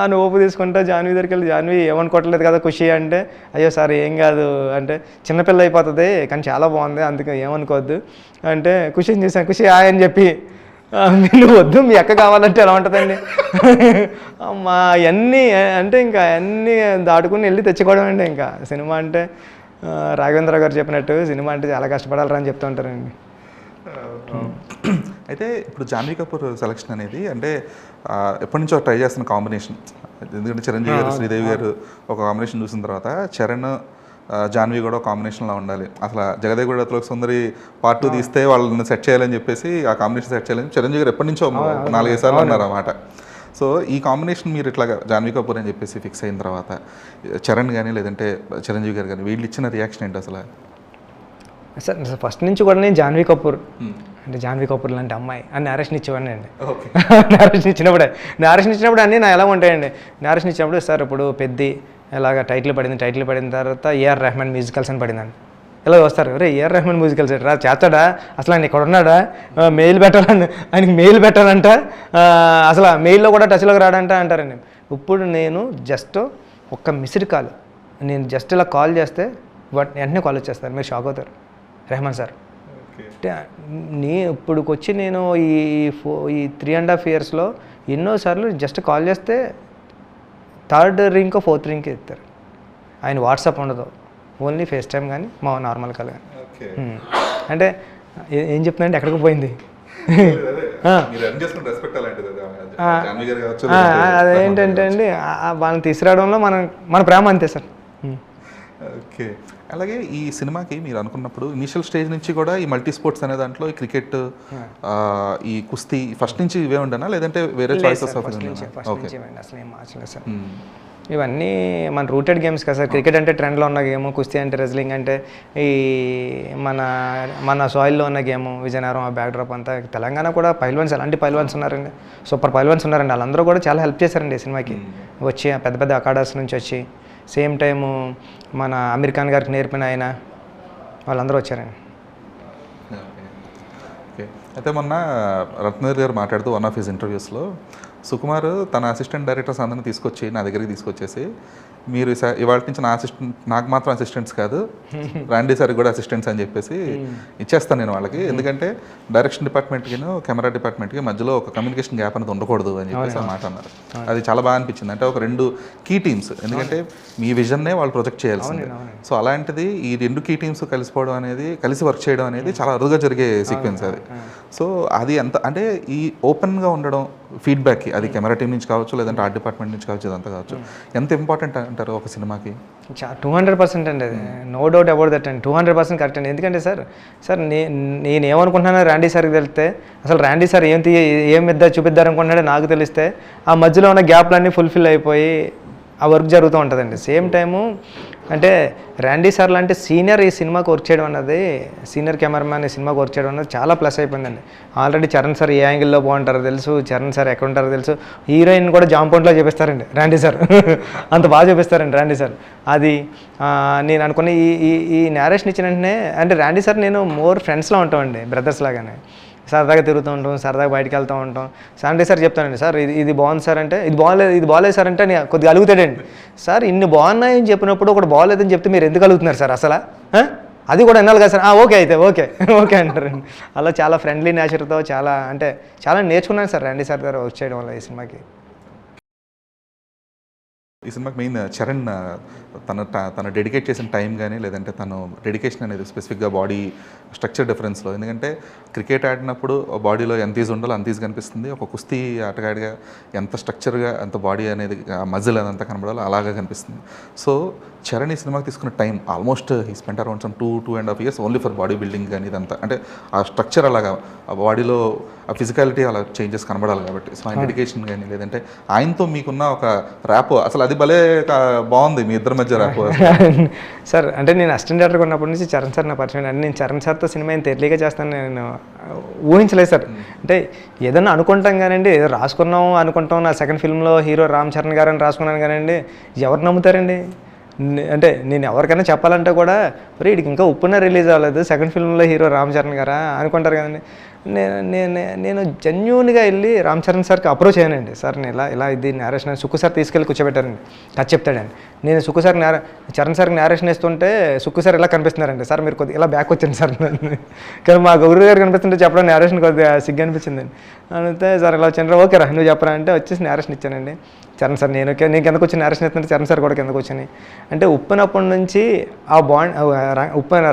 అని ఓపు తీసుకుంటా జాన్వీ దగ్గరికి వెళ్ళి, జాన్వీ ఏమనుకోవట్లేదు కదా ఖుషి అంటే, అయ్యో సార్ ఏం కాదు అంటే చిన్నపిల్ల అయిపోతుంది కానీ చాలా బాగుంది అందుకే ఏమనుకోవద్దు అంటే, ఖుషిని చూసాను, ఖుషి అని చెప్పి మీరు వద్దు మీ అక్క కావాలంటే ఎలా ఉంటుందండి. అమ్మా అవన్నీ అంటే ఇంకా అన్నీ దాటుకుని వెళ్ళి తెచ్చుకోవడం అండి. ఇంకా సినిమా అంటే రాఘవేంద్ర గారు చెప్పినట్టు సినిమా అంటే చాలా కష్టపడాలరా అని చెప్తూ ఉంటారండి. అయితే ఇప్పుడు జాన్వీ కపూర్ సెలక్షన్ అనేది అంటే ఎప్పటి నుంచో ట్రై చేస్తున్న కాంబినేషన్, ఎందుకంటే చిరంజీవి గారు శ్రీదేవి గారు ఒక కాంబినేషన్ చూసిన తర్వాత చరణ్ జాన్వీ కూడా కాంబినేషన్లో ఉండాలి. అసలు జగదేగుడ అతలోక సుందరి part 2 తీస్తే వాళ్ళని సెట్ చేయాలని చెప్పేసి ఆ కాంబినేషన్ సెట్ చేయాలని చిరంజీవి గారు ఎప్పటి నుంచో 4-5 సార్లు అన్నారు అన్నమాట. సో ఈ కాంబినేషన్ మీరు ఇట్లాగా జాన్వీ కపూర్ అని చెప్పేసి ఫిక్స్ అయిన తర్వాత చరణ్ కానీ లేదంటే చిరంజీవి గారు కానీ వీళ్ళు ఇచ్చిన రియాక్షన్ ఏంటి అసలు? సార్ ఫస్ట్ నుంచి కూడా నేను జాన్వీ కపూర్ అంటే జాన్వీ కపూర్ లాంటి అమ్మాయి అని నేరేషన్ ఇచ్చేవాడిని అండి. నేరేషన్ ఇచ్చినప్పుడు అన్నీ నా ఎలా ఉంటాయండి. నేరేషన్ ఇచ్చినప్పుడు సార్ ఇప్పుడు పెద్ది ఇలాగ టైటిల్ పడిన తర్వాత ఏఆర్ రెహమాన్ మ్యూజికల్స్ అని పడిందండి. ఇలా వస్తారు, అరే ఏఆర్ రెహమాన్ మ్యూజికల్స్ రా చేస్తాడా, అసలు ఆయన ఇక్కడ ఉన్నాడా, మెయిల్ పెట్టాలని ఆయనకి మెయిల్ పెట్టాలంట, అసలు మెయిల్లో కూడా టచ్లోకి రాడంట అంటారండి. ఇప్పుడు నేను జస్ట్ ఒక్క మిస్డ్ కాల్, నేను జస్ట్ ఇలా కాల్ చేస్తే వెంటనే కాల్ వచ్చేస్తారు, మీరు షాక్ అవుతారు. రెహమాన్ సార్ ఇప్పుడుకొచ్చి నేను ఈ 3.5 yearsలో ఎన్నోసార్లు జస్ట్ కాల్ చేస్తే 3rd రింగ్కో 4th రింగ్కి ఎత్తారు. ఆయన వాట్సాప్ ఉండదు, ఓన్లీ ఫేస్ టైం కానీ మా నార్మల్ కాల్ కానీ. అంటే ఏం చెప్తున్నాంటే ఎక్కడికి పోయింది అదేంటంటే అండి వాళ్ళని తీసుకురావడంలో మన ప్రేమ అంతే సార్. ఓకే. అలాగే ఈ సినిమాకి మీరు అనుకున్నప్పుడు ఇనిషియల్ స్టేజ్ నుంచి కూడా ఈ మల్టీ స్పోర్ట్స్ అనే దాంట్లో ఈ క్రికెట్, ఈ కుస్తీ ఫస్ట్ నుంచి ఇవే ఉండనా లేదంటే వేరే చాయిసెస్ ఆఫ్? అసలు ఏం మార్చలేదు సార్. ఇవన్నీ మన రూటెడ్ గేమ్స్ కదా సార్. క్రికెట్ అంటే ట్రెండ్లో ఉన్న గేము, కుస్తీ అంటే రెజ్లింగ్ అంటే ఈ మన సాయిల్లో ఉన్న గేము, విజయనగరం ఆ బ్యాక్డ్రాప్ అంతా. తెలంగాణ కూడా పైల్వాన్స్, అలాంటి పైల్వాన్స్ ఉన్నారండి, సూపర్ పైల్వాన్స్ ఉన్నారండి. వాళ్ళందరూ కూడా చాలా హెల్ప్ చేశారండి ఈ సినిమాకి. వచ్చి పెద్ద పెద్ద అకాడర్స్ నుంచి వచ్చి సేమ్ టైము మన అమీర్ ఖాన్ గారికి నేర్పిన ఆయన వాళ్ళందరూ వచ్చారండి. ఓకే. అయితే మొన్న రత్నవేర్ గారు మాట్లాడుతూ వన్ ఆఫ్ హిస్ ఇంటర్వ్యూస్లో సుకుమార్ తన అసిస్టెంట్ డైరెక్టర్స్ అందరిని తీసుకొచ్చి నా దగ్గరికి తీసుకొచ్చేసి, మీరు ఇవాళ నుంచి నాకు మాత్రం అసిస్టెంట్స్ కాదు, రాండీ సార్ కూడా అసిస్టెంట్స్ అని చెప్పేసి ఇచ్చేస్తాను నేను వాళ్ళకి, ఎందుకంటే డైరెక్షన్ డిపార్ట్మెంట్కి కెమెరా డిపార్ట్మెంట్కి మధ్యలో ఒక కమ్యూనికేషన్ గ్యాప్ అనేది ఉండకూడదు అని చెప్పేసి ఆ మాట అన్నారు. అది చాలా బాగా అనిపించింది. అంటే ఒక 2 కీ టీమ్స్, ఎందుకంటే మీ విజన్నే వాళ్ళు ప్రొజెక్ట్ చేయాల్సింది. సో అలాంటిది ఈ 2 కీ టీమ్స్ కలిసిపోవడం అనేది, కలిసి వర్క్ చేయడం అనేది చాలా అరుదుగా జరిగే సీక్వెన్స్ అది. సో అది ఎంత అంటే ఈ ఓపెన్గా ఉండడం ఫీడ్బ్యాక్కి, అది కెమెరా టీం నుంచి కావచ్చు లేదంటే ఆర్ట్ డిపార్ట్మెంట్ నుంచి కావచ్చు, ఇదంతా కావచ్చు, ఎంత ఇంపార్టెంట్ అంటారు ఒక సినిమాకి? 200% అండి, అది నో డౌట్ అబౌట్ దట్ అండి. 200% కరెక్ట్ అండి. ఎందుకంటే సార్ నేను ఏమనుకుంటున్నానో రాండీ సార్కి తెలిస్తే, అసలు రాండీ సార్ ఏం చూపిద్దారనుకుంటున్నాడో నాకు తెలిస్తే, ఆ మధ్యలో ఉన్న గ్యాప్లన్నీ ఫుల్ఫిల్ అయిపోయి ఆ వర్క్ జరుగుతూ ఉంటుందండి. సేమ్ టైము అంటే రాండీ సార్ లాంటి సీనియర్ ఈ సినిమాకి వర్క్ చేయడం అన్నది, సీనియర్ కెమెరామ్యాన్ ఈ సినిమాకి వర్క్ చేయడం అన్నది చాలా ప్లస్ అయిపోయిందండి. ఆల్రెడీ చరణ్ సార్ ఏ యాంగిల్లో బాగుంటారో తెలుసు, చరణ్ సార్ ఎక్కడ ఉంటారో తెలుసు, హీరోయిన్ కూడా జామ్ పాయింట్లో చూపిస్తారండి రాండీ సార్, అంత బాగా చూపిస్తారండి రాండీ సార్. అది నేను అనుకున్న ఈ నేరేషన్ ఇచ్చిన వెంటనే, అంటే రాండీ సార్ నేను మోర్ ఫ్రెండ్స్లో ఉంటామండి, బ్రదర్స్ లాగానే సరదాగా తిరుగుతూ ఉంటాం, సరదాగా బయటకు వెళ్తూ ఉంటాం. సండే సార్ చెప్తానండి, సార్ ఇది బాగుంది సార్ అంటే, ఇది బాగాలేదు సార్ అంటే కొద్దిగా అలుగుతాడండి. సార్ ఇన్ని బాగున్నాయని చెప్పినప్పుడు ఒకటి బాగాలేదని చెప్తే మీరు ఎందుకు అలుగుతున్నారు సార్ అసలు, అది కూడా వినాలి కదా సార్, ఓకే అయితే ఓకే అంటారండి. అలా చాలా ఫ్రెండ్లీ నేచర్తో చాలా నేర్చుకున్నాను సార్ రాండీ సార్ గారు వర్క్ చేయడం వల్ల ఈ సినిమాకి. ఈ సినిమాకి మెయిన్ చరణ్ తన డెడికేట్ చేసిన టైం కానీ లేదంటే తను డెడికేషన్ అనేది స్పెసిఫిక్గా బాడీ స్ట్రక్చర్ డిఫరెన్స్లో, ఎందుకంటే క్రికెట్ ఆడినప్పుడు బాడీలో ఎంత ఈజ్ ఉండాలో అంత ఈజ్ కనిపిస్తుంది, ఒక కుస్తీ ఆటగాడిగా ఎంత స్ట్రక్చర్గా ఎంత బాడీ అనేది మజిల్ అదంతా కనబడాలో అలాగా కనిపిస్తుంది. సో చరణ్ ఈ సినిమాకి తీసుకున్న time almost he spent around some 2.5 years only for body building కానీ ఇదంతా, అంటే ఆ స్ట్రక్చర్ అలాగా ఆ బాడీలో ఆ ఫిజికాలిటీ అలా చేంజెస్ కనబడాలి కాబట్టి. సో ఆయన డెడికేషన్ కానీ లేదంటే ఆయనతో మీకున్న ఒక ర్యాపో, అసలు అది భలే బాగుంది మీ ఇద్దరి మధ్య ర్యాపో. సార్ అంటే నేను అసిస్టెంట్ డైరెక్టర్ ఉన్నప్పటి నుంచి చరణ్ సార్ నా పరిచయం అండి. నేను చరణ్ సార్తో సినిమా ఇంత ఎర్లీగా చేస్తాను నేను ఊహించలేదు సార్. అంటే ఏదన్నా అనుకుంటాం కానండి, ఏదో రాసుకున్నాం అనుకుంటాం, నా సెకండ్ ఫిల్మ్లో హీరో రామ్ చరణ్ గారు అని రాసుకున్నాను కానండి, ఎవరు నమ్ముతారండి? అంటే నేను ఎవరికైనా చెప్పాలంటే కూడా వీడికి ఇంకా ఉప్పున రిలీజ్ అవ్వలేదు, సెకండ్ ఫిల్మ్లో హీరో రామ్ చరణ్ గారా అనుకుంటారు కదండి. నేను జెన్యూన్గా వెళ్ళి రామ్ చరణ్ సార్కి అప్రోచ్ అయ్యానండి. సార్ నేను ఇలా ఇది నేరేషన్ సుక్కు సార్ తీసుకెళ్ళి కూర్చోబెట్టారండి, కథ చెప్తాడండి. నేను సుక్కు సార్ చరణ్ సార్కి నేరేషన్ ఇస్తుంటే సుక్కు సార్ ఇలా కనిపిస్తున్నారండి, సార్ మీరు కొద్దిగా ఇలా బ్యాక్ వచ్చాను సార్ కానీ మా గౌరవ్ గారు కనిపిస్తుంటే చెప్పడం నేరేషన్ కొద్దిగా సిగ్గు అనిపించిందండి. అంటే సార్ ఇలా వచ్చాను, ఓకే రా నువ్వు చెప్పరా అంటే వచ్చేసి నేరేషన్ ఇచ్చానండి. చరణ్ సార్ నేను కిందకు వచ్చి నేరేషన్ ఇస్తుంటే చరణ్ సార్ కూడా కిందకు వచ్చాను. అంటే ఉప్పినప్పటి నుంచి ఆ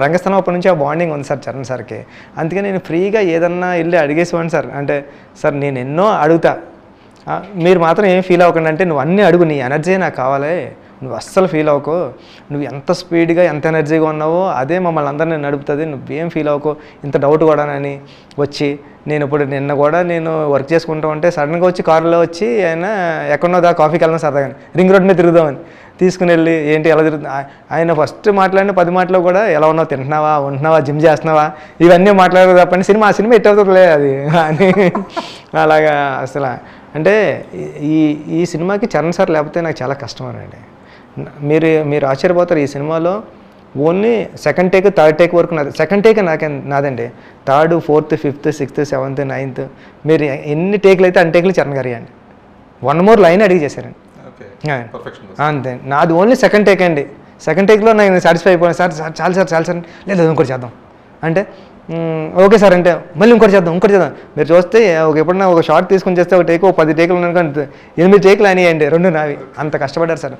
రంగస్థలం అప్పటి నుంచి ఆ బాండింగ్ ఉంది సార్ చరణ్ సార్కి. అందుకే నేను ఫ్రీగా ఏదన్నా వెళ్ళి అడిగేసేవాడిని సార్. అంటే సార్ నేను ఎన్నో అడుగుతా, మీరు మాత్రం ఏం ఫీల్ అవ్వకండి, అంటే నువ్వు అన్నీ అడుగు, నీ ఎనర్జీ నాకు కావాలి, నువ్వు అస్సలు ఫీల్ అవ్వకు, నువ్వు ఎంత స్పీడ్గా ఎంత ఎనర్జీగా ఉన్నావో అదే మమ్మల్ని అందరినీ నడుపుతుంది, నువ్వేం ఫీల్ అవ్వకు, ఇంత డౌట్ కూడా అని వచ్చి నేను ఇప్పుడు నిన్న కూడా నేను వర్క్ చేసుకుంటూ ఉంటే సడన్గా వచ్చి కారులో వచ్చి ఆయన ఎక్కడో దా కాఫీకి వెళ్ళిన సరదాగా రింగ్ రోడ్ మీద తిరుగుదామని తీసుకుని వెళ్ళి ఏంటి ఎలా తిరుగుతుంది ఆయన ఫస్ట్ మాట్లాడిన 10 మాటలు కూడా ఎలా ఉన్నావు, తింటున్నావా, ఉంటున్నావా, జిమ్ చేస్తున్నావా, ఇవన్నీ మాట్లాడదు తప్పని సినిమా ఎట్ అవుతుందిలే అది అని అలాగా అసలు. అంటే ఈ సినిమాకి చరణ్ సార్ లేకపోతే నాకు చాలా కష్టమేనండి. మీరు ఆశ్చర్యపోతారు, ఈ సినిమాలో only second take third take వరకు సెకండ్ టేక్ నాదండి. 3rd 4th 5th 6th 7th 9th మీరు ఎన్ని టేకులు అయితే అన్ని టేకులు చరణ్ గారి అండి. 1 more లైన్ అడిగి చేశారండి అంతే. నాది ఓన్లీ సెకండ్ టేక్ అండి. సెకండ్ టేక్లో నేను సాటిస్ఫై అయిపోయాను. సార్ చాలు సార్ లేదు ఇంకోటి చేద్దాం అంటే ఓకే సార్ అంటే మళ్ళీ ఇంకోటి చేద్దాం. మీరు చూస్తే ఎప్పుడన్నా ఒక షార్ట్ తీసుకుని చేస్తే ఒక టేక్ 10 టేకులు ఉన్నాను, 8 టేకులు అనియండి, 2 నావి. అంత కష్టపడ్డారు సార్.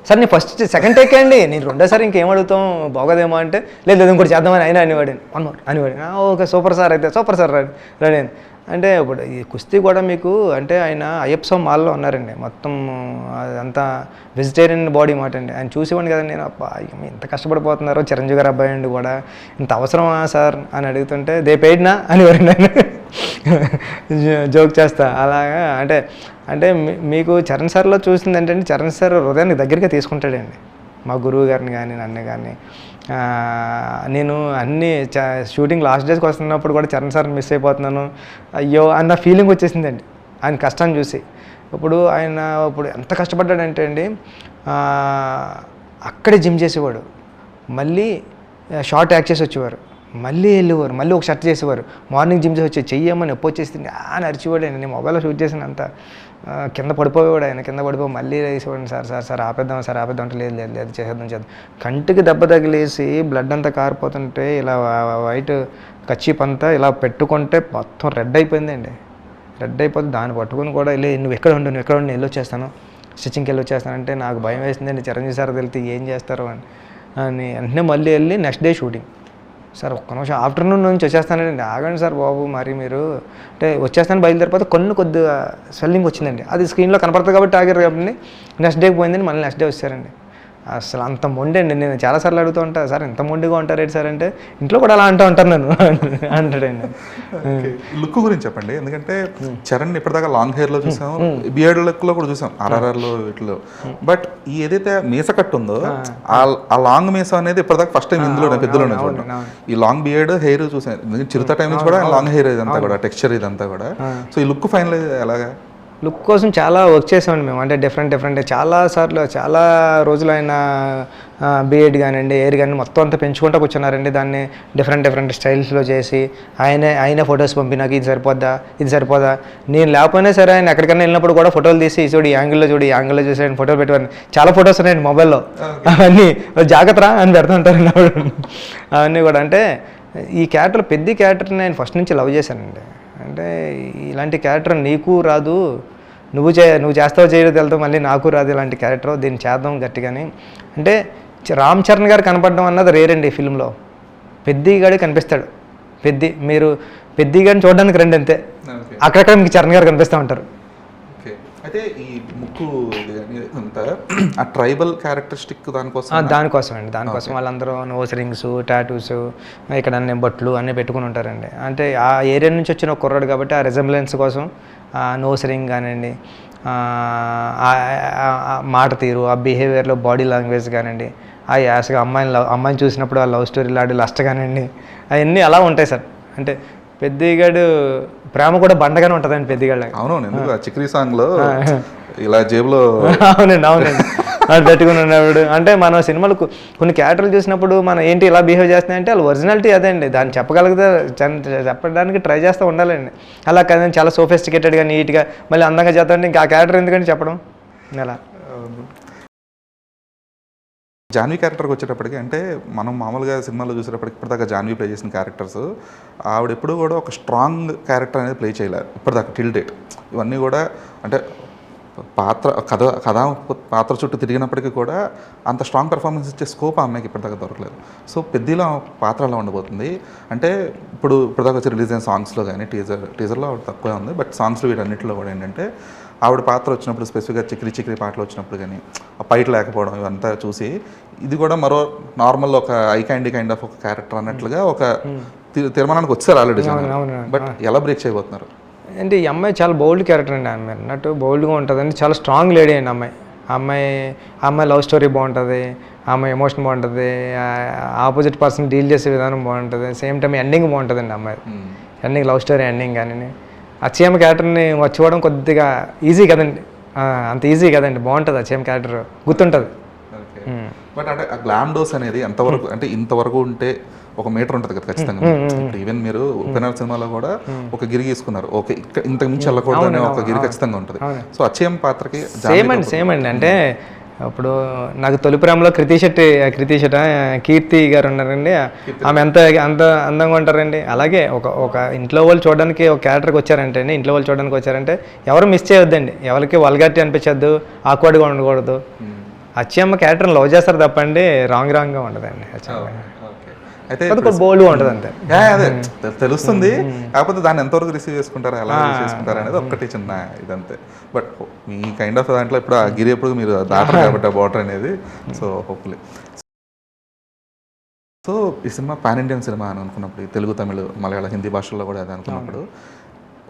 సార్ నేను ఫస్ట్ సెకండ్ టేక్ అండి, నేను రెండోసారి ఇంకేం అడుగుతాం బాగోదేమో అంటే లేదు ఇంకోటి చేద్దామని ఆయన అనేవాడు. 1 more అనేవాడు. ఓకే సూపర్ సార్ అయితే సూపర్ సార్ రెడీ అంటే. ఇప్పుడు ఈ కుస్తీ కూడా మీకు అంటే ఆయన అయ్యప్ప మాల్లో ఉన్నారండి, మొత్తం అదంతా వెజిటేరియన్ బాడీ మాట అండి. ఆయన చూసేవాడిని కదండి నేను, అబ్బా ఇంత కష్టపడిపోతున్నారు చిరంజీవి గారు అబ్బాయి అండి కూడా, ఇంత అవసరమా సార్ అని అడుగుతుంటే దే పెయిడ్నా అనేవారు నేను జోక్ చేస్తా అలాగా. అంటే మీకు చరణ్ సార్లో చూసింది ఏంటంటే చరణ్ సార్ హృదయానికి దగ్గరగా తీసుకుంటాడండి, మా గురువు గారిని కానీ నన్ను కానీ. నేను అన్ని షూటింగ్ లాస్ట్ డేస్కి వస్తున్నప్పుడు కూడా చరణ్ సార్ని మిస్ అయిపోతున్నాను అయ్యో అన్న ఫీలింగ్ వచ్చేసిందండి ఆయన కష్టాన్ని చూసి. ఇప్పుడు ఆయన ఎంత కష్టపడ్డాడంటే అండి, అక్కడే జిమ్ చేసేవాడు, మళ్ళీ షార్ట్ యాక్ట్ చేసి వచ్చేవారు, మళ్ళీ వెళ్ళేవారు, మళ్ళీ ఒక షర్ట్ చేసేవారు, మార్నింగ్ జిమ్ చేసి వచ్చి చెయ్యమని నొప్పి వచ్చేసింది అని అరిచేవాడు. నేను మొబైల్లో షూట్ చేసిన అంత కింద పడిపోయేవాడు ఆయన, కింద పడిపోయి మళ్ళీ వేసేవాడిని, సార్ ఆపేద్దాం అంటే లేదు చేద్దాం. కంటికి దెబ్బ తగిలేసి బ్లడ్ అంతా కారిపోతుంటే ఇలా వైట్ కచ్చిప్ అంతా ఇలా పెట్టుకుంటే మొత్తం రెడ్ అయిపోయిందండి. రెడ్ అయిపోతే దాన్ని పట్టుకుని కూడా వెళ్ళి నువ్వు ఎక్కడ ఉండు నేను వెళ్ళొచ్చేస్తాను, స్టిచ్చింగ్కి వెళ్ళొచ్చేస్తానంటే నాకు భయం వేసిందండి. చిరంజీవి సార్ వెళ్తే ఏం చేస్తారు అని వెంటనే మళ్ళీ వెళ్ళి నెక్స్ట్ డే షూటింగ్. సార్ ఒక్క నిమిషం ఆఫ్టర్నూన్ నుంచి వచ్చేస్తానండి, ఆగండి సార్ బాబు మరి మీరు అంటే వచ్చేస్తాను బయలుదేరిపోతే కొద్దిగా స్వెల్లింగ్ వచ్చిందండి, అది స్క్రీన్లో కనపడుతుంది కాబట్టి ఆగారు కాబట్టి నెక్స్ట్ డేకి పోయిందండి. మళ్ళీ నెక్స్ట్ డే వచ్చారండి. అసలు అంత మొండండి. నేను చాలాసార్లు అడుగుతూ ఉంటాను, సార్ ఎంత మొండిగా ఉంటారేంటి సార్ అంటే ఇంట్లో కూడా అలా ఉంటాను నేను అంటాడండి. లుక్ గురించి చెప్పండి, ఎందుకంటే చరణ్ ఇప్పటిదాకా లాంగ్ హెయిర్లో చూసాం, బియర్డ్ లుక్లో కూడా చూసాం RRRలో వీటిలో. బట్ ఈ ఏదైతే మీస కట్ ఉందో ఆ లాంగ్ మీస అనేది ఇప్పటిదాకా ఫస్ట్ టైం పెద్దలోనే చూడడం. ఈ లాంగ్ బియర్డ్ హెయిర్ చూసాను చిరుత టైం నుంచి కూడా లాంగ్ హెయిర్ ఇదంతా కూడా టెక్స్చర్ ఇదంతా కూడా. సో ఈ లుక్ ఫైనల్ ఎలాగా? లుక్ కోసం చాలా వర్క్ చేసామండి మేము, అంటే డిఫరెంట్ చాలాసార్లు చాలా రోజులు ఆయన బిఎడ్ కానివ్వండి ఎయిర్ కానీ మొత్తం అంతా పెంచుకుంటూ కూర్చున్నారండి. దాన్ని డిఫరెంట్ స్టైల్స్లో చేసి ఆయనే ఫొటోస్ పంపి నాకు ఇది సరిపోదా నేను లేకపోయినా సరే ఆయన ఎక్కడికైనా వెళ్ళినప్పుడు కూడా ఫోటోలు తీసి చూడు ఈ యాంగిల్లో చూసి ఆయన ఫోటోలు పెట్టేవాడిని. చాలా ఫొటోస్ ఉన్నాయండి మొబైల్లో, అవన్నీ జాగ్రత్త అని పెడుతుంటారండి అవన్నీ కూడా. అంటే ఈ క్యారెక్టర్ పెద్ద క్యారెక్టర్ని నేను ఫస్ట్ నుంచి లవ్ చేశానండి. అంటే ఇలాంటి క్యారెక్టర్ నీకు రాదు, నువ్వు చేస్తావు చేయడం తెలుతావు, మళ్ళీ నాకు రాదు ఇలాంటి క్యారెక్టర్, దీన్ని చేద్దాం గట్టిగాని. అంటే రామ్ చరణ్ గారు కనపడడం అన్నది రేరండి ఈ ఫిల్మ్లో. పెద్దిగాడి కనిపిస్తాడు, మీరు పెద్దిగాడిని చూడడానికి రండి అంతే, అక్కడక్కడ మీకు చరణ్ గారు కనిపిస్తూ ఉంటారు. అయితే ఈ ముక్కు అంతా ఆ ట్రైబల్ క్యారెక్టరిస్టిక్ దానికోసం వాళ్ళందరూ నోస్ రింగ్స్ టాటూస్ ఇక్కడ అన్ని బొట్లు అన్నీ పెట్టుకుని ఉంటారండి. అంటే ఆ ఏరియా నుంచి వచ్చిన ఒక కుర్రాడు కాబట్టి ఆ రిజంబ్లెన్స్ కోసం ఆ నోస్ రింగ్ కానివ్వండి, మాట తీరు, ఆ బిహేవియర్లో బాడీ లాంగ్వేజ్ కానివ్వండి, ఆ యాసగా అమ్మాయిని చూసినప్పుడు ఆ లవ్ స్టోరీ లాంటి లస్ట్ కానివ్వండి, అవన్నీ అలా ఉంటాయి సార్. అంటే పెద్దిగాడు ప్రేమ కూడా బండగానే ఉంటుందండి పెద్దిగాడు. అవును, చిక్రీ సాంగ్లో ఇలా జేబులో అవునండి అది పెట్టుకుని ఉన్నప్పుడు. అంటే మన సినిమాలు కొన్ని క్యారెక్టర్లు చూసినప్పుడు మనం ఏంటి ఇలా బిహేవ్ చేస్తున్నాయంటే వాళ్ళు ఒరిజినాలిటీ అదే అండి, దాన్ని చెప్పడానికి ట్రై చేస్తూ ఉండాలండి. అలా కదండి చాలా సోఫిస్టికేటెడ్గా నీట్గా మళ్ళీ అందంగా చేస్తామంటే ఇంకా ఆ క్యారెక్టర్ ఎందుకంటే చెప్పడం ఎలా. జాన్వీ క్యారెక్టర్కి వచ్చేటప్పటికి అంటే మనం మామూలుగా సినిమాలో చూసేటప్పటికి ఇప్పటిదాకా జాన్వీ ప్లే చేసిన క్యారెక్టర్స్ ఆవిడ ఎప్పుడు కూడా ఒక స్ట్రాంగ్ క్యారెక్టర్ అనేది ప్లే చేయలేరు ఇప్పటిదాకా టిల్ డేట్. ఇవన్నీ కూడా అంటే పాత్ర చుట్టూ తిరిగినప్పటికీ కూడా అంత స్ట్రాంగ్ పెర్ఫార్మెన్స్ ఇచ్చే స్కోప్ ఆ అమ్మాయికి ఇప్పటిదాకా దొరకలేదు. సో పెద్దలో పాత్ర అలా ఉండబోతుంది. అంటే ఇప్పటిదాకా వచ్చి రిలీజ్ అయిన సాంగ్స్లో కానీ టీజర్లో తక్కువే ఉంది, బట్ సాంగ్స్లో వీటన్నిటిలో కూడా ఏంటంటే ఆవిడ పాత్ర వచ్చినప్పుడు స్పెసిఫిక్గా చిక్కిరి చిక్కిరి పాటలు వచ్చినప్పుడు కానీ ఆ ఫైట్ లేకపోవడం ఇవంతా చూసి ఇది కూడా మరో నార్మల్ ఒక ఐ క్యాండీ కైండ్ ఆఫ్ ఒక క్యారెక్టర్ అన్నట్లుగా ఒక తీర్మానానికి వచ్చారు ఆల్రెడీ, బట్ ఎలా బ్రేక్ చేయబోతున్నారు? అంటే ఈ అమ్మాయి చాలా బోల్డ్ క్యారెక్టర్ అండి. ఆమె అన్నట్టు బోల్డ్గా ఉంటుంది అండి, చాలా స్ట్రాంగ్ లేడీ అండి అమ్మాయి. అమ్మాయి లవ్ స్టోరీ బాగుంటుంది, ఆమె ఎమోషన్ బాగుంటుంది, ఆపోజిట్ పర్సన్ డీల్ చేసే విధానం బాగుంటుంది, సేమ్ టైం ఎండింగ్ బాగుంటుందండి అమ్మాయి. ఎండింగ్ లవ్ స్టోరీ ఎండింగ్ కానీ అచ్చయ్యమ్మ క్యారెక్టర్ని మర్చిపోవడం కొద్దిగా ఈజీ కదండి, అంత ఈజీ కదండి, బాగుంటుంది అచ్చయ్యమ్మ క్యారెక్టర్, గుర్తుంటుంది. బట్ అంటే ఆ గ్లామ్ డోస్ అనేది ఎంతవరకు అంటే ఇంతవరకు ఉంటే ఒక మీటర్ ఉంటుంది కదా ఖచ్చితంగా. ఈవెన్ మీరు ఉపేంద్ర సినిమాలో కూడా ఒక గిరి తీసుకున్నారు, ఓకే ఇంతకు మించి వెళ్ళకూడదు అనే ఒక గిరి ఖచ్చితంగా ఉంటుంది. సో అచ్చయ్యమ్మ పాత్రకి సేమ్ అండి. అంటే ఇప్పుడు నాకు తొలి ప్రేమలో కీర్తి గారు ఉన్నారండి, ఆమె అంత అందంగా ఉంటారండి. అలాగే ఒక ఇంట్లో వాళ్ళు చూడడానికి ఒక క్యారెక్టర్కి వచ్చారంటే అండి, ఇంట్లో వాళ్ళు చూడడానికి వచ్చారంటే ఎవరు మిస్ చేయొద్దండి, ఎవరికి వల్గారిటీ అనిపించద్దు, ఆక్వర్డ్గా ఉండకూడదు. అచ్చయ్యమ్మ క్యారెక్టర్ని లవ్ చేస్తారు తప్పండి రాంగ్గా ఉండదండి. అయితే బోల్డ్గా ఉంటుంది అంతే, అదే తెలుస్తుంది. కాకపోతే దాన్ని ఎంతవరకు రిసీవ్ చేసుకుంటారా, ఎలా రిసీవ్ చేసుకుంటారా అనేది ఒక్కటి చిన్న ఇదంతే. బట్ మీ కైండ్ ఆఫ్ దాంట్లో ఇప్పుడు ఆ గిరి ఎప్పుడు మీరు దాటరు కాబట్టి ఆ బార్డర్ అనేది. సో హోప్ఫుల్లీ సో ఈ సినిమా పాన్ ఇండియన్ సినిమా అని అనుకున్నప్పుడు తెలుగు, తమిళ, మలయాళ, హిందీ భాషల్లో కూడా అది అనుకున్నప్పుడు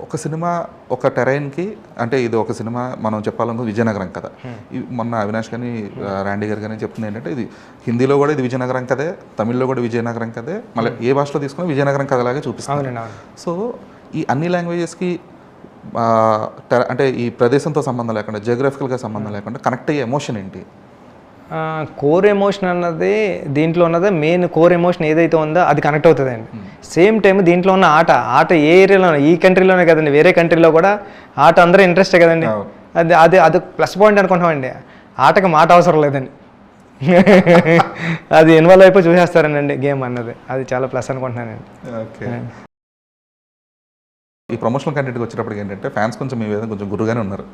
ఒక సినిమా ఒక టెరైన్కి అంటే ఇది ఒక సినిమా మనం చెప్పాలనుకో విజయనగరం కథ. మొన్న అవినాష్ కానీ రాండీ గారు కానీ చెప్తుంది ఏంటంటే ఇది హిందీలో కూడా ఇది విజయనగరం కథే, తమిళ్లో కూడా విజయనగరం కథే, మళ్ళీ ఏ భాషలో తీసుకున్నా విజయనగరం కథలాగే చూపిస్తుంది. సో ఈ అన్ని లాంగ్వేజెస్కి అంటే ఈ ప్రదేశంతో సంబంధం లేకుండా, జియోగ్రఫికల్గా సంబంధం లేకుండా కనెక్ట్ అయ్యే ఎమోషన్ ఏంటి? కోర్ ఎమోషన్ అన్నది దీంట్లో ఉన్నది మెయిన్ కోర్ ఎమోషన్ ఏదైతే ఉందో అది కనెక్ట్ అవుతుందండి. సేమ్ టైం దీంట్లో ఉన్న ఆట ఏ ఏరియాలో, ఈ కంట్రీలోనే కదండి, వేరే కంట్రీలో కూడా ఆట అందరూ ఇంట్రెస్టే కదండి. అది ప్లస్ పాయింట్ అనుకుంటామండి. ఆటకి మాట అవసరం లేదండి, అది ఇన్వాల్వ్ అయిపోయి చూసేస్తారండి గేమ్ అన్నది, అది చాలా ప్లస్ అనుకుంటున్నానండి. ఓకే, ఈ ప్రమోషనల్ కంటెంట్కి వచ్చేటప్పటికి ఏంటంటే ఫ్యాన్స్ కొంచెం మీ మీద కొంచెం గురుగానే ఉన్నారు,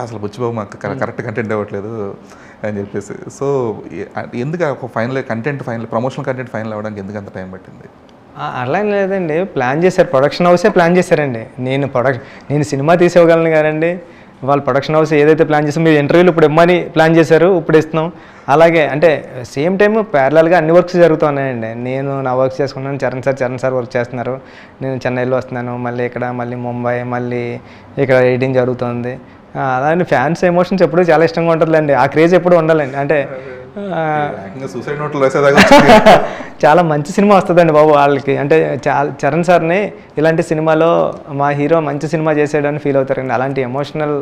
అసలు బుచ్చిబాబు మాకు కరెక్ట్ కంటెంట్ ఇవ్వట్లేదు అని చెప్పేసి. సో ఎందుకు ఒక ఫైనల్ ప్రమోషనల్ కంటెంట్ ఫైనల్ అవ్వడానికి ఎందుకు అంత టైం పట్టింది? అలా ఏం లేదండి, ప్లాన్ చేశారు, ప్రొడక్షన్ హౌసే ప్లాన్ చేశారండి. నేను సినిమా తీసేవగలను కానండి, వాళ్ళు ప్రొడక్షన్ హౌస్ ఏదైతే ప్లాన్ చేస్తారో, మీరు ఇంటర్వ్యూలు ఇప్పుడు ఇమ్మని ప్లాన్ చేశారు, ఇప్పుడు ఇస్తున్నాం. అలాగే అంటే సేమ్ టైం ప్యారలల్గా అన్ని వర్క్స్ జరుగుతున్నాయండి. నేను నా వర్క్ చేసుకున్నాను, చరణ్ సార్ వర్క్ చేస్తున్నారు, నేను చెన్నైలో వస్తున్నాను, మళ్ళీ ఇక్కడ, మళ్ళీ ముంబై, మళ్ళీ ఇక్కడ ఎడిటింగ్ జరుగుతుంది. అలానే ఫ్యాన్స్ ఎమోషన్స్ ఎప్పుడు చాలా ఇష్టంగా ఉంటుందండి, ఆ క్రేజ్ ఎప్పుడు ఉండాలండి. అంటే సూసైడ్ నోట్లు వేసేదాకా చాలా మంచి సినిమా వస్తుందండి బాబు వాళ్ళకి. అంటే చరణ్ సార్ని ఇలాంటి సినిమాలో మా హీరో మంచి సినిమా చేసాడని ఫీల్ అవుతారండి. అలాంటి ఎమోషనల్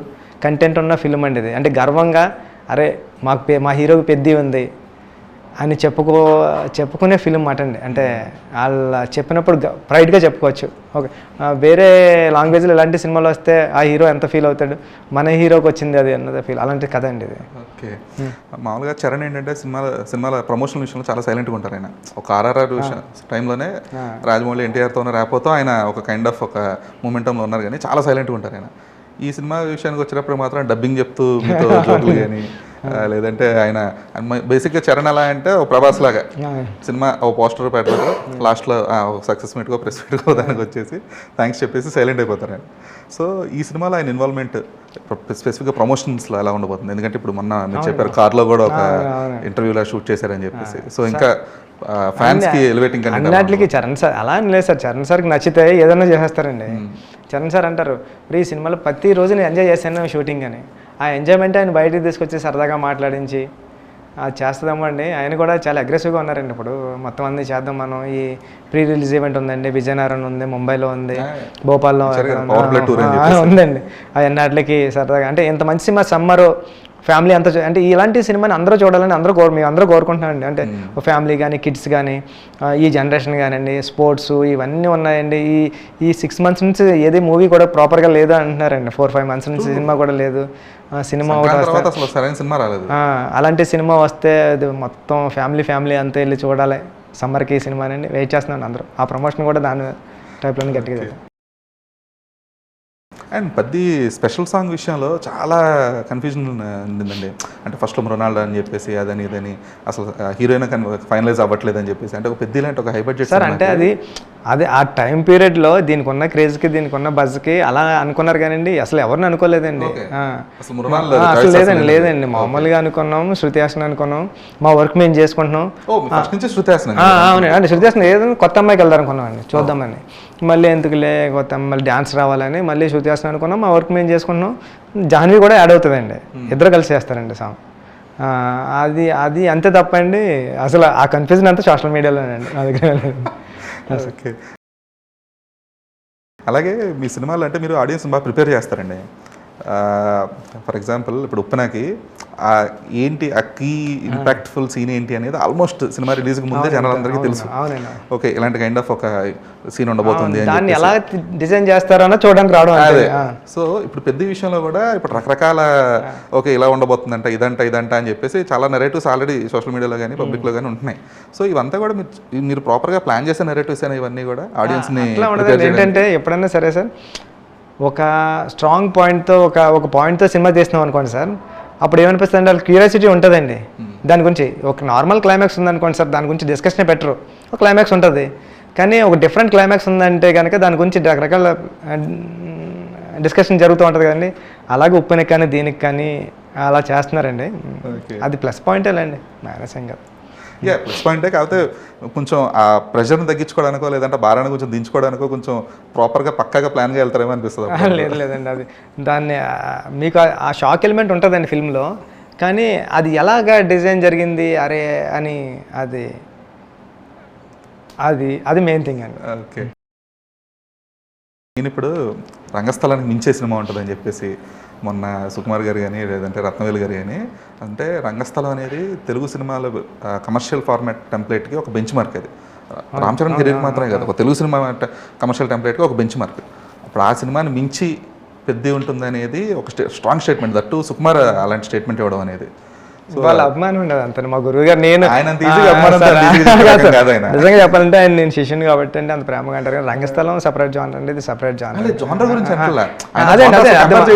కంటెంట్ ఉన్న ఫిల్మ్ అండి ఇది. అంటే గర్వంగా అరే మా హీరోకి పెద్ద ఉంది అని చెప్పుకునే ఫిలిం మాట అండి. అంటే వాళ్ళు చెప్పినప్పుడు ప్రైడ్గా చెప్పుకోవచ్చు. ఓకే, వేరే లాంగ్వేజ్లో ఇలాంటి సినిమాలు వస్తే ఆ హీరో ఎంత ఫీల్ అవుతాడు, మన హీరోకి వచ్చింది అది అన్నది ఫీల్, అలాంటి కథ అండి ఇది. ఓకే, మామూలుగా చరణ్ ఏంటంటే సినిమాల ప్రమోషనల్ విషయంలో చాలా సైలెంట్గా ఉంటారు ఆయన. ఒక ఆర్ఆర్ఆర్ టైంలోనే రాజమౌళి ఎన్టీఆర్తోనే రాకపోతే ఆయన ఒక కైండ్ ఆఫ్ ఒక మూమెంటంలో ఉన్నారు, కానీ చాలా సైలెంట్గా ఉంటారు ఆయన. ఈ సినిమా విషయానికి వచ్చినప్పుడు మాత్రం డబ్బింగ్ చెప్తూ మీతో జోకులు కానీ లేదంటే ఆయన బేసిక్గా చరణ్ ఎలా అంటే ఒక ప్రభాస్ లాగా సినిమా ఓ పోస్టర్ పెట్టలేదు, లాస్ట్లో సక్సెస్ మీట్కో ప్రెస్ మీట్కో దానికి వచ్చేసి థ్యాంక్స్ చెప్పేసి సైలెంట్ అయిపోతారు ఆయన. సో ఈ సినిమాలో ఆయన ఇన్వాల్వ్మెంట్ స్పెసిఫిక్గా ప్రమోషన్స్లో ఎలా ఉండబోతుంది? ఎందుకంటే ఇప్పుడు మొన్న మీరు చెప్పారు కార్లో కూడా ఒక ఇంటర్వ్యూలో షూట్ చేశారని చెప్పేసి. సో ఇంకా ఫ్యాన్స్కి ఎలివేటింగ్ అన్నిటికీ చరణ్ సార్ అలా అని లేదు సార్, చరణ్ సార్కి నచ్చితే ఏదైనా చేసేస్తారండి. చరణ్ సార్ అంటారు ఇప్పుడు ఈ సినిమాలో ప్రతిరోజు నేను ఎంజాయ్ చేశాను షూటింగ్ అని. ఆ ఎంజాయ్మెంట్ ఆయన బయటికి తీసుకొచ్చి సరదాగా మాట్లాడించి అది చేస్తుందామండి. ఆయన కూడా చాలా అగ్రెసివ్గా ఉన్నారండి. ఇప్పుడు మొత్తం అన్నీ చేద్దాం, మనం ఈ ప్రీ రిలీజ్ ఈవెంట్ ఉందండి, విజయనగరం ఉంది, ముంబైలో ఉంది, భోపాల్లో ఉందండి. అవన్నిటికి సరదాగా అంటే ఇంత మంచి సినిమా సమ్మరు ఫ్యామిలీ అంతా అంటే ఇలాంటి సినిమాని అందరూ చూడాలని మేము అందరూ కోరుకుంటున్నామండి. అంటే ఫ్యామిలీ కానీ కిడ్స్ కానీ ఈ జనరేషన్ కానివ్వండి, స్పోర్ట్స్ ఇవన్నీ ఉన్నాయండి. ఈ 6 months నుంచి ఏది మూవీ కూడా ప్రాపర్గా లేదు అంటున్నారండి. 4-5 months నుంచి సినిమా కూడా లేదు. సినిమా అలాంటి సినిమా వస్తే అది మొత్తం ఫ్యామిలీ అంతా వెళ్ళి చూడాలి సమ్మర్కి ఈ సినిమానండి. వెయిట్ చేస్తున్నాను అందరూ. ఆ ప్రమోషన్ కూడా దాని టైప్లోనే గట్టిగా. అండ్ పద్ది స్పెషల్ సాంగ్ విషయంలో చాలా కన్ఫ్యూజన్ ఉండిందండి. అంటే ఫస్ట్లో రొనాల్డో అని చెప్పేసి అదని ఇదని అసలు హీరోయిన్ ఫైనలైజ్ అవ్వట్లేదు అని చెప్పేసి, అంటే ఒక పెద్ద లాంటి ఒక హై బడ్జెట్ సార్. అంటే అది అదే ఆ టైం పీరియడ్లో దీనికి ఉన్న క్రేజ్కి దీనికి ఉన్న బజ్కి అలా అనుకున్నారు కానండి, అసలు ఎవరిని అనుకోలేదండి. అసలు మృణాల్ లేదు, అసలు లేదండి మామూలుగా అనుకున్నాం, శృతి హాసన్ అనుకున్నాం, మా వర్క్ మేము చేసుకుంటున్నాం. శృతి హాసన్ అవునండి, అంటే శృతి హాసన్ ఏదైనా కొత్త అమ్మాయికి వెళ్దాం అనుకున్నామండి, చూద్దామని. మళ్ళీ ఎందుకులే కొత్త మళ్ళీ డ్యాన్స్ రావాలని మళ్ళీ శృతి హాసన్ అనుకున్నాం, మా వర్క్ మేము చేసుకుంటున్నాం. జాహ్నవి కూడా యాడ్ అవుతుందండి, ఇద్దరు కలిసి చేస్తారండి సాంగ్. అది అది అంతే తప్పండి, అసలు ఆ కన్ఫ్యూజన్ అంతా సోషల్ మీడియాలోనండి నా దగ్గర. ఓకే. అలాగే మీ సినిమాలు అంటే మీరు ఆడియన్స్ బాగా ప్రిపేర్ చేస్తారండి. ఫర్ ఎగ్జాంపుల్ ఇప్పుడు ఉప్పెనకి ఏంటి ఆ కీ ఇంపాక్ట్ఫుల్ సీన్ ఏంటి అనేది ఆల్మోస్ట్ సినిమా రిలీజ్కి ముందే జనాలందరికీ తెలుసు. ఓకే, ఇలాంటి కైండ్ ఆఫ్ ఒక సీన్ ఉండబోతుంది దాన్ని ఎలా డిజైన్ చేస్తారో చూడడానికి రావడం. అదే. సో ఇప్పుడు పెద్ద విషయంలో కూడా ఇప్పుడు రకరకాల ఓకే ఇలా ఉండబోతుందంట, ఇదంట అని చెప్పేసి చాలా నెరేటివ్స్ ఆల్రెడీ సోషల్ మీడియాలో కానీ పబ్లిక్లో కానీ ఉంటున్నాయి. సో ఇవంతా కూడా మీరు ప్రాపర్గా ప్లాన్ చేసే నెరేటివ్స్ అనేవి ఇవన్నీ కూడా ఆడియన్స్ని ఏంటంటే ఎప్పుడైనా సరే సార్ ఒక స్ట్రాంగ్ పాయింట్తో ఒక పాయింట్తో సినిమా తీస్తున్నాం అనుకోండి సార్, అప్పుడు ఏమనిపిస్తుంది అంటే వాళ్ళకి క్యూరియాసిటీ ఉంటుందండి దాని గురించి. ఒక నార్మల్ క్లైమాక్స్ ఉందనుకోండి సార్, దాని గురించి డిస్కషనే పెట్టరు, ఒక క్లైమాక్స్ ఉంటుంది. కానీ ఒక డిఫరెంట్ క్లైమాక్స్ ఉందంటే కనుక దాని గురించి రకరకాల డిస్కషన్ జరుగుతూ ఉంటుంది కదండి. అలాగే ఉప్పెనకి కానీ దీనికి కానీ అలా చేస్తున్నారండి, అది ప్లస్ పాయింటేలేండి, మైనస్ ఏం కాదు. ప్లస్ పాయింటే. కాకపోతే కొంచెం ఆ ప్రెషర్ని తగ్గించుకోవడానికో లేదంటే భారాన్ని కొంచెం దించుకోవడానికో కొంచెం ప్రాపర్గా పక్కాగా ప్లాన్గా వెళ్తారేమో అనిపిస్తుంది. లేదండి, అది దాన్ని మీకు ఆ షాక్ ఎలిమెంట్ ఉంటుందండి ఫిల్మ్లో, కానీ అది ఎలాగా డిజైన్ జరిగింది అరే అని అది అది అది మెయిన్ థింగ్ అండి. ఓకే. నేను ఇప్పుడు రంగస్థలానికి మించే సినిమా ఉంటుందని చెప్పేసి మొన్న సుకుమార్ గారు కానీ లేదంటే రత్నవేలు గారు కానీ, అంటే రంగస్థలం అనేది తెలుగు సినిమాల కమర్షియల్ ఫార్మాట్ టెంప్లెట్కి ఒక బెంచ్ మార్క్. అది రామ్ చరణ్ కెరీర్ మాత్రమే కాదు, ఒక తెలుగు సినిమా కమర్షియల్ టెంప్లెట్కి ఒక బెంచ్ మార్క్. అప్పుడు ఆ సినిమాని మించి పెద్ద ఉంటుంది అనేది ఒక స్ట్రాంగ్ స్టేట్మెంట్. దట్టు సుకుమార్ అలాంటి స్టేట్మెంట్ ఇవ్వడం అనేది వాళ్ళ అభిమానం ఉండదు అంత. మా గురువు గారు నేను నిజంగా చెప్పాలంటే ఆయన నేను శిష్యుని కాబట్టి అంటే అంత ప్రేమగా అంటారు. కానీ రంగస్థలం సపరేట్ జానర్ అండి, ఇది సపరేట్ జానర్. జానర్ గురించి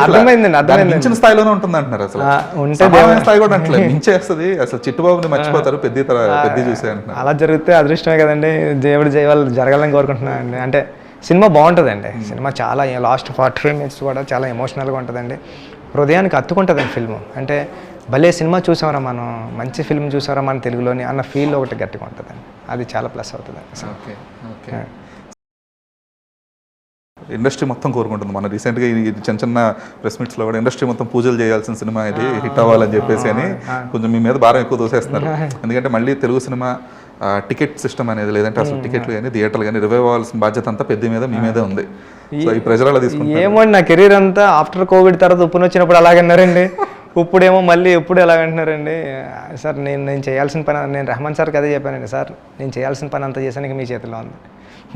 అర్థమైంది స్థాయిలోనే ఉంటుంది అంటున్నారు. అసలు ఉంటే స్థాయి కూడా అంటే మించేస్తుంది. అసలు చిట్టుబాబుని మర్చిపోతారు పెద్ద చూసే అంటున్నారు. అలా జరిగితే అదృష్టమే కదండి, దేవుడి జయవాళ్ళు జరగాలని కోరుకుంటున్నానండి. అంటే సినిమా బాగుంటుందండి, సినిమా చాలా లాస్ట్ 45 minutes కూడా చాలా ఎమోషనల్గా ఉంటుందండి, హృదయానికి అత్తుకుంటుందండి ఫిల్మ్. అంటే భలే సినిమా చూసామరా మనం, మంచి ఫిల్మ్ చూసామరా మన తెలుగులోని అన్న ఫీల్ ఒకటి గట్టిగా ఉంటుందండి, అది చాలా ప్లస్ అవుతుంది. ఓకే. ఓకే. ఇండస్ట్రీ మొత్తం కోరుకుంటుంది. మన రీసెంట్గా చిన్న చిన్న ప్రెస్ మీట్స్లో కూడా ఇండస్ట్రీ మొత్తం పూజలు చేయాల్సిన సినిమా ఇది హిట్ అవ్వాలని చెప్పేసి అని కొంచెం మీ మీద భారం ఎక్కువ దోసేస్తున్నారు. ఎందుకంటే మళ్ళీ తెలుగు సినిమా టికెట్ సిస్టమ్ అనేది లేదంటే అసలు టికెట్లు కానీ థియేటర్లు కానీ రివైవ్ అవ్వాల్సిన బాధ్యత అంతా పెద్ద మీద మీ మీదే ఉంది. సో ఈ ప్రెజర్ అలా తీసుకుంటారు. ఏమోండి నా కెరీర్ అంతా ఆఫ్టర్ కోవిడ్ తర్వాత ఉప్పుని వచ్చినప్పుడు అలాగన్నారండి, ఇప్పుడేమో మళ్ళీ ఎప్పుడు ఎలాగంటున్నారండి. సార్ నేను చేయాల్సిన పని, నేను రెహమాన్ సార్కి అదే చెప్పానండి, సార్ నేను చేయాల్సిన పని అంతా చేశాను, ఇక మీ చేతిలో ఉంది.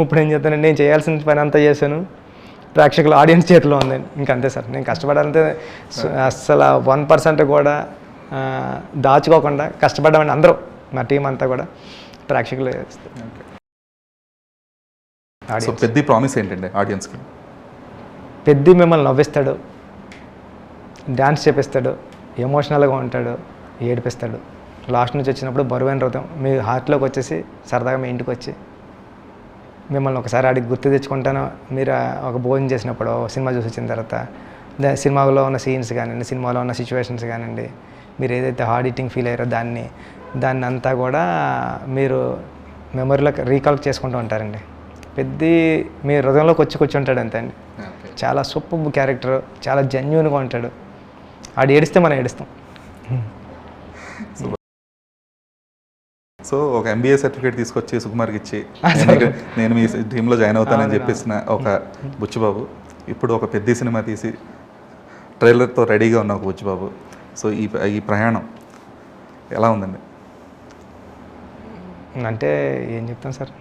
ఇప్పుడు ఏం చేస్తానండి, నేను చేయాల్సిన పని అంతా చేశాను, ప్రేక్షకులు ఆడియన్స్ చేతిలో ఉందండి, ఇంకంతే సార్. నేను కష్టపడాలంటే అస్సలు 1% కూడా దాచుకోకుండా కష్టపడ్డామండి అందరూ, మా టీం అంతా కూడా ప్రేక్షకులు. పెద్ద ప్రామిస్ ఏంటండి ఆడియన్స్కి? పెద్ద మిమ్మల్ని నవ్విస్తాడు, డ్యాన్స్ చేపిస్తాడు, ఎమోషనల్గా ఉంటాడు, ఏడిపిస్తాడు. లాస్ట్ నుంచి వచ్చినప్పుడు బరువైన హృదయం మీ హార్ట్లోకి వచ్చేసి సరదాగా మీ ఇంటికి వచ్చి మిమ్మల్ని ఒకసారి ఆడికి గుర్తు తెచ్చుకుంటాను. మీరు ఒక భోజనం చేసినప్పుడు సినిమా చూసి వచ్చిన తర్వాత సినిమాలో ఉన్న సీన్స్ కానివ్వండి, సినిమాలో ఉన్న సిచ్యువేషన్స్ కానివ్వండి, మీరు ఏదైతే హార్డ్ ఈటింగ్ ఫీల్ అయ్యారో దాన్ని అంతా కూడా మీరు మెమరీలో రీకాల్ చేసుకుంటూ ఉంటారండి. మీ హృదయంలోకి వచ్చి కూర్చుంటాడు అంతే అండి. చాలా సూపర్ క్యారెక్టర్, చాలా జెన్యూన్గా ఉంటాడు. ఆడు ఏడిస్తే మనం ఏడుస్తాం. సో ఒక MBA సర్టిఫికేట్ తీసుకొచ్చి సుకుమార్కి ఇచ్చి నేను మీ టీంలో జాయిన్ అవుతానని చెప్పేసిన ఒక బుచ్చిబాబు ఇప్పుడు ఒక పెద్ద సినిమా తీసి ట్రైలర్తో రెడీగా ఉన్న ఒక బుచ్చిబాబు. సో ఈ ప్రయాణం ఎలా ఉందండి? అంటే ఏం చెప్తాం సార్,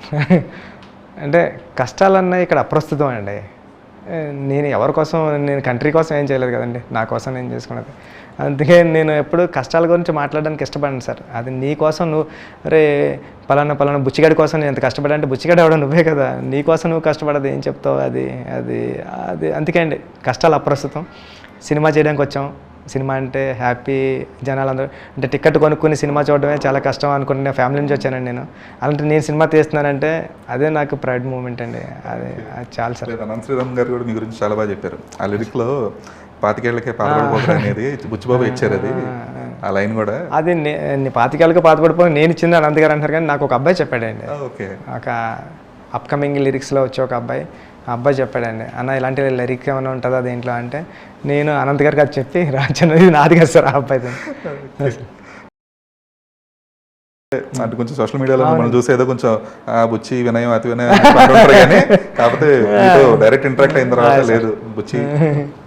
అంటే కష్టాలన్నా ఇక్కడ అప్రస్తుతం అండి. నేను ఎవరి కోసం, నేను కంట్రీ కోసం ఏం చేయలేదు కదండి, నా కోసం నేను చేసుకున్నది. అందుకే నేను ఎప్పుడు కష్టాల గురించి మాట్లాడడానికి ఇష్టపడను సార్. అది నీ కోసం నువ్వు అరే పలానా బుచ్చిగాడి కోసం నేను ఎంత కష్టపడంటే బుచ్చిగాడు ఎవడో నువ్వే కదా, నీ కోసం నువ్వు కష్టపడదు ఏం చెప్తావు, అది అది అది అందుకే అండి కష్టాలు అప్రస్తుతం. సినిమా చేయడానికి వచ్చాం, సినిమా అంటే హ్యాపీ, జనాలందరూ అంటే టికెట్ కొనుక్కుని సినిమా చూడడమే చాలా కష్టం అనుకుంటే నేను ఫ్యామిలీ నుంచి వచ్చానండి నేను. అలాంటి నేను సినిమా తీస్తున్నానంటే అదే నాకు ప్రైడ్ మూమెంట్ అండి. అది చాలా సార్. అనంత శ్రీరామ్ గారు కూడా మీ గురించి చాలా బాగా చెప్పారు. ఆ లిరిక్లో 25 ఏళ్ళకే పాతపడిపోతారు అనేది బుచ్చిబాబు ఇచ్చారు, అది ఆ లైన్ కూడా. అది 25 ఏళ్ళకి పాతపడిపోయి నేను ఇచ్చింది అనంత్ గారు అంటారు, కానీ నాకు ఒక అబ్బాయి చెప్పాడండి. ఓకే. ఒక అప్కమింగ్ లిరిక్స్లో వచ్చి ఒక అబ్బాయి, ఆ అబ్బాయి చెప్పాడండి, అన్న ఇలాంటి లిరిక్ ఏమైనా ఉంటుందా దేంట్లో అంటే, నేను అనంత్ గారికి అది చెప్పి రాజన్న ఇది నాది కదా సార్ ఆ అబ్బాయిది. అంటే కొంచెం సోషల్ మీడియాలో మనం చూసేదో కొంచెం బుచ్చి వినయం అతి వినయం అంటుంటారు కానీ, కాకపోతే మీతో డైరెక్ట్ ఇంటరాక్ట్ అయిన తర్వాత లేదు, బుచ్చి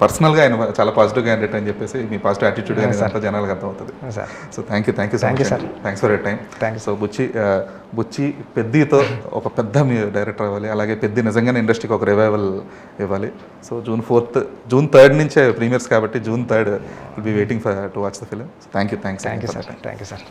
పర్సనల్గా ఆయన చాలా పాజిటివ్ క్యాండిడేట్ అని చెప్పేసి మీ పాజిటివ్ యాటిట్యూడ్ అనేది అంతా జనాలకు అర్థమవుతుంది. So thank you so much sir, thanks for your time. So బుచ్చి పెద్దతో ఒక పెద్ద మీ డైరెక్టర్ అవ్వాలి, అలాగే పెద్ద నిజంగానే ఇండస్ట్రీకి ఒక రివైవల్ ఇవ్వాలి. సో జూన్ 3 నుంచే ప్రీమియర్స్ కాబట్టి June 3 will be waiting to watch the film. Thank you sir. Thank you sir.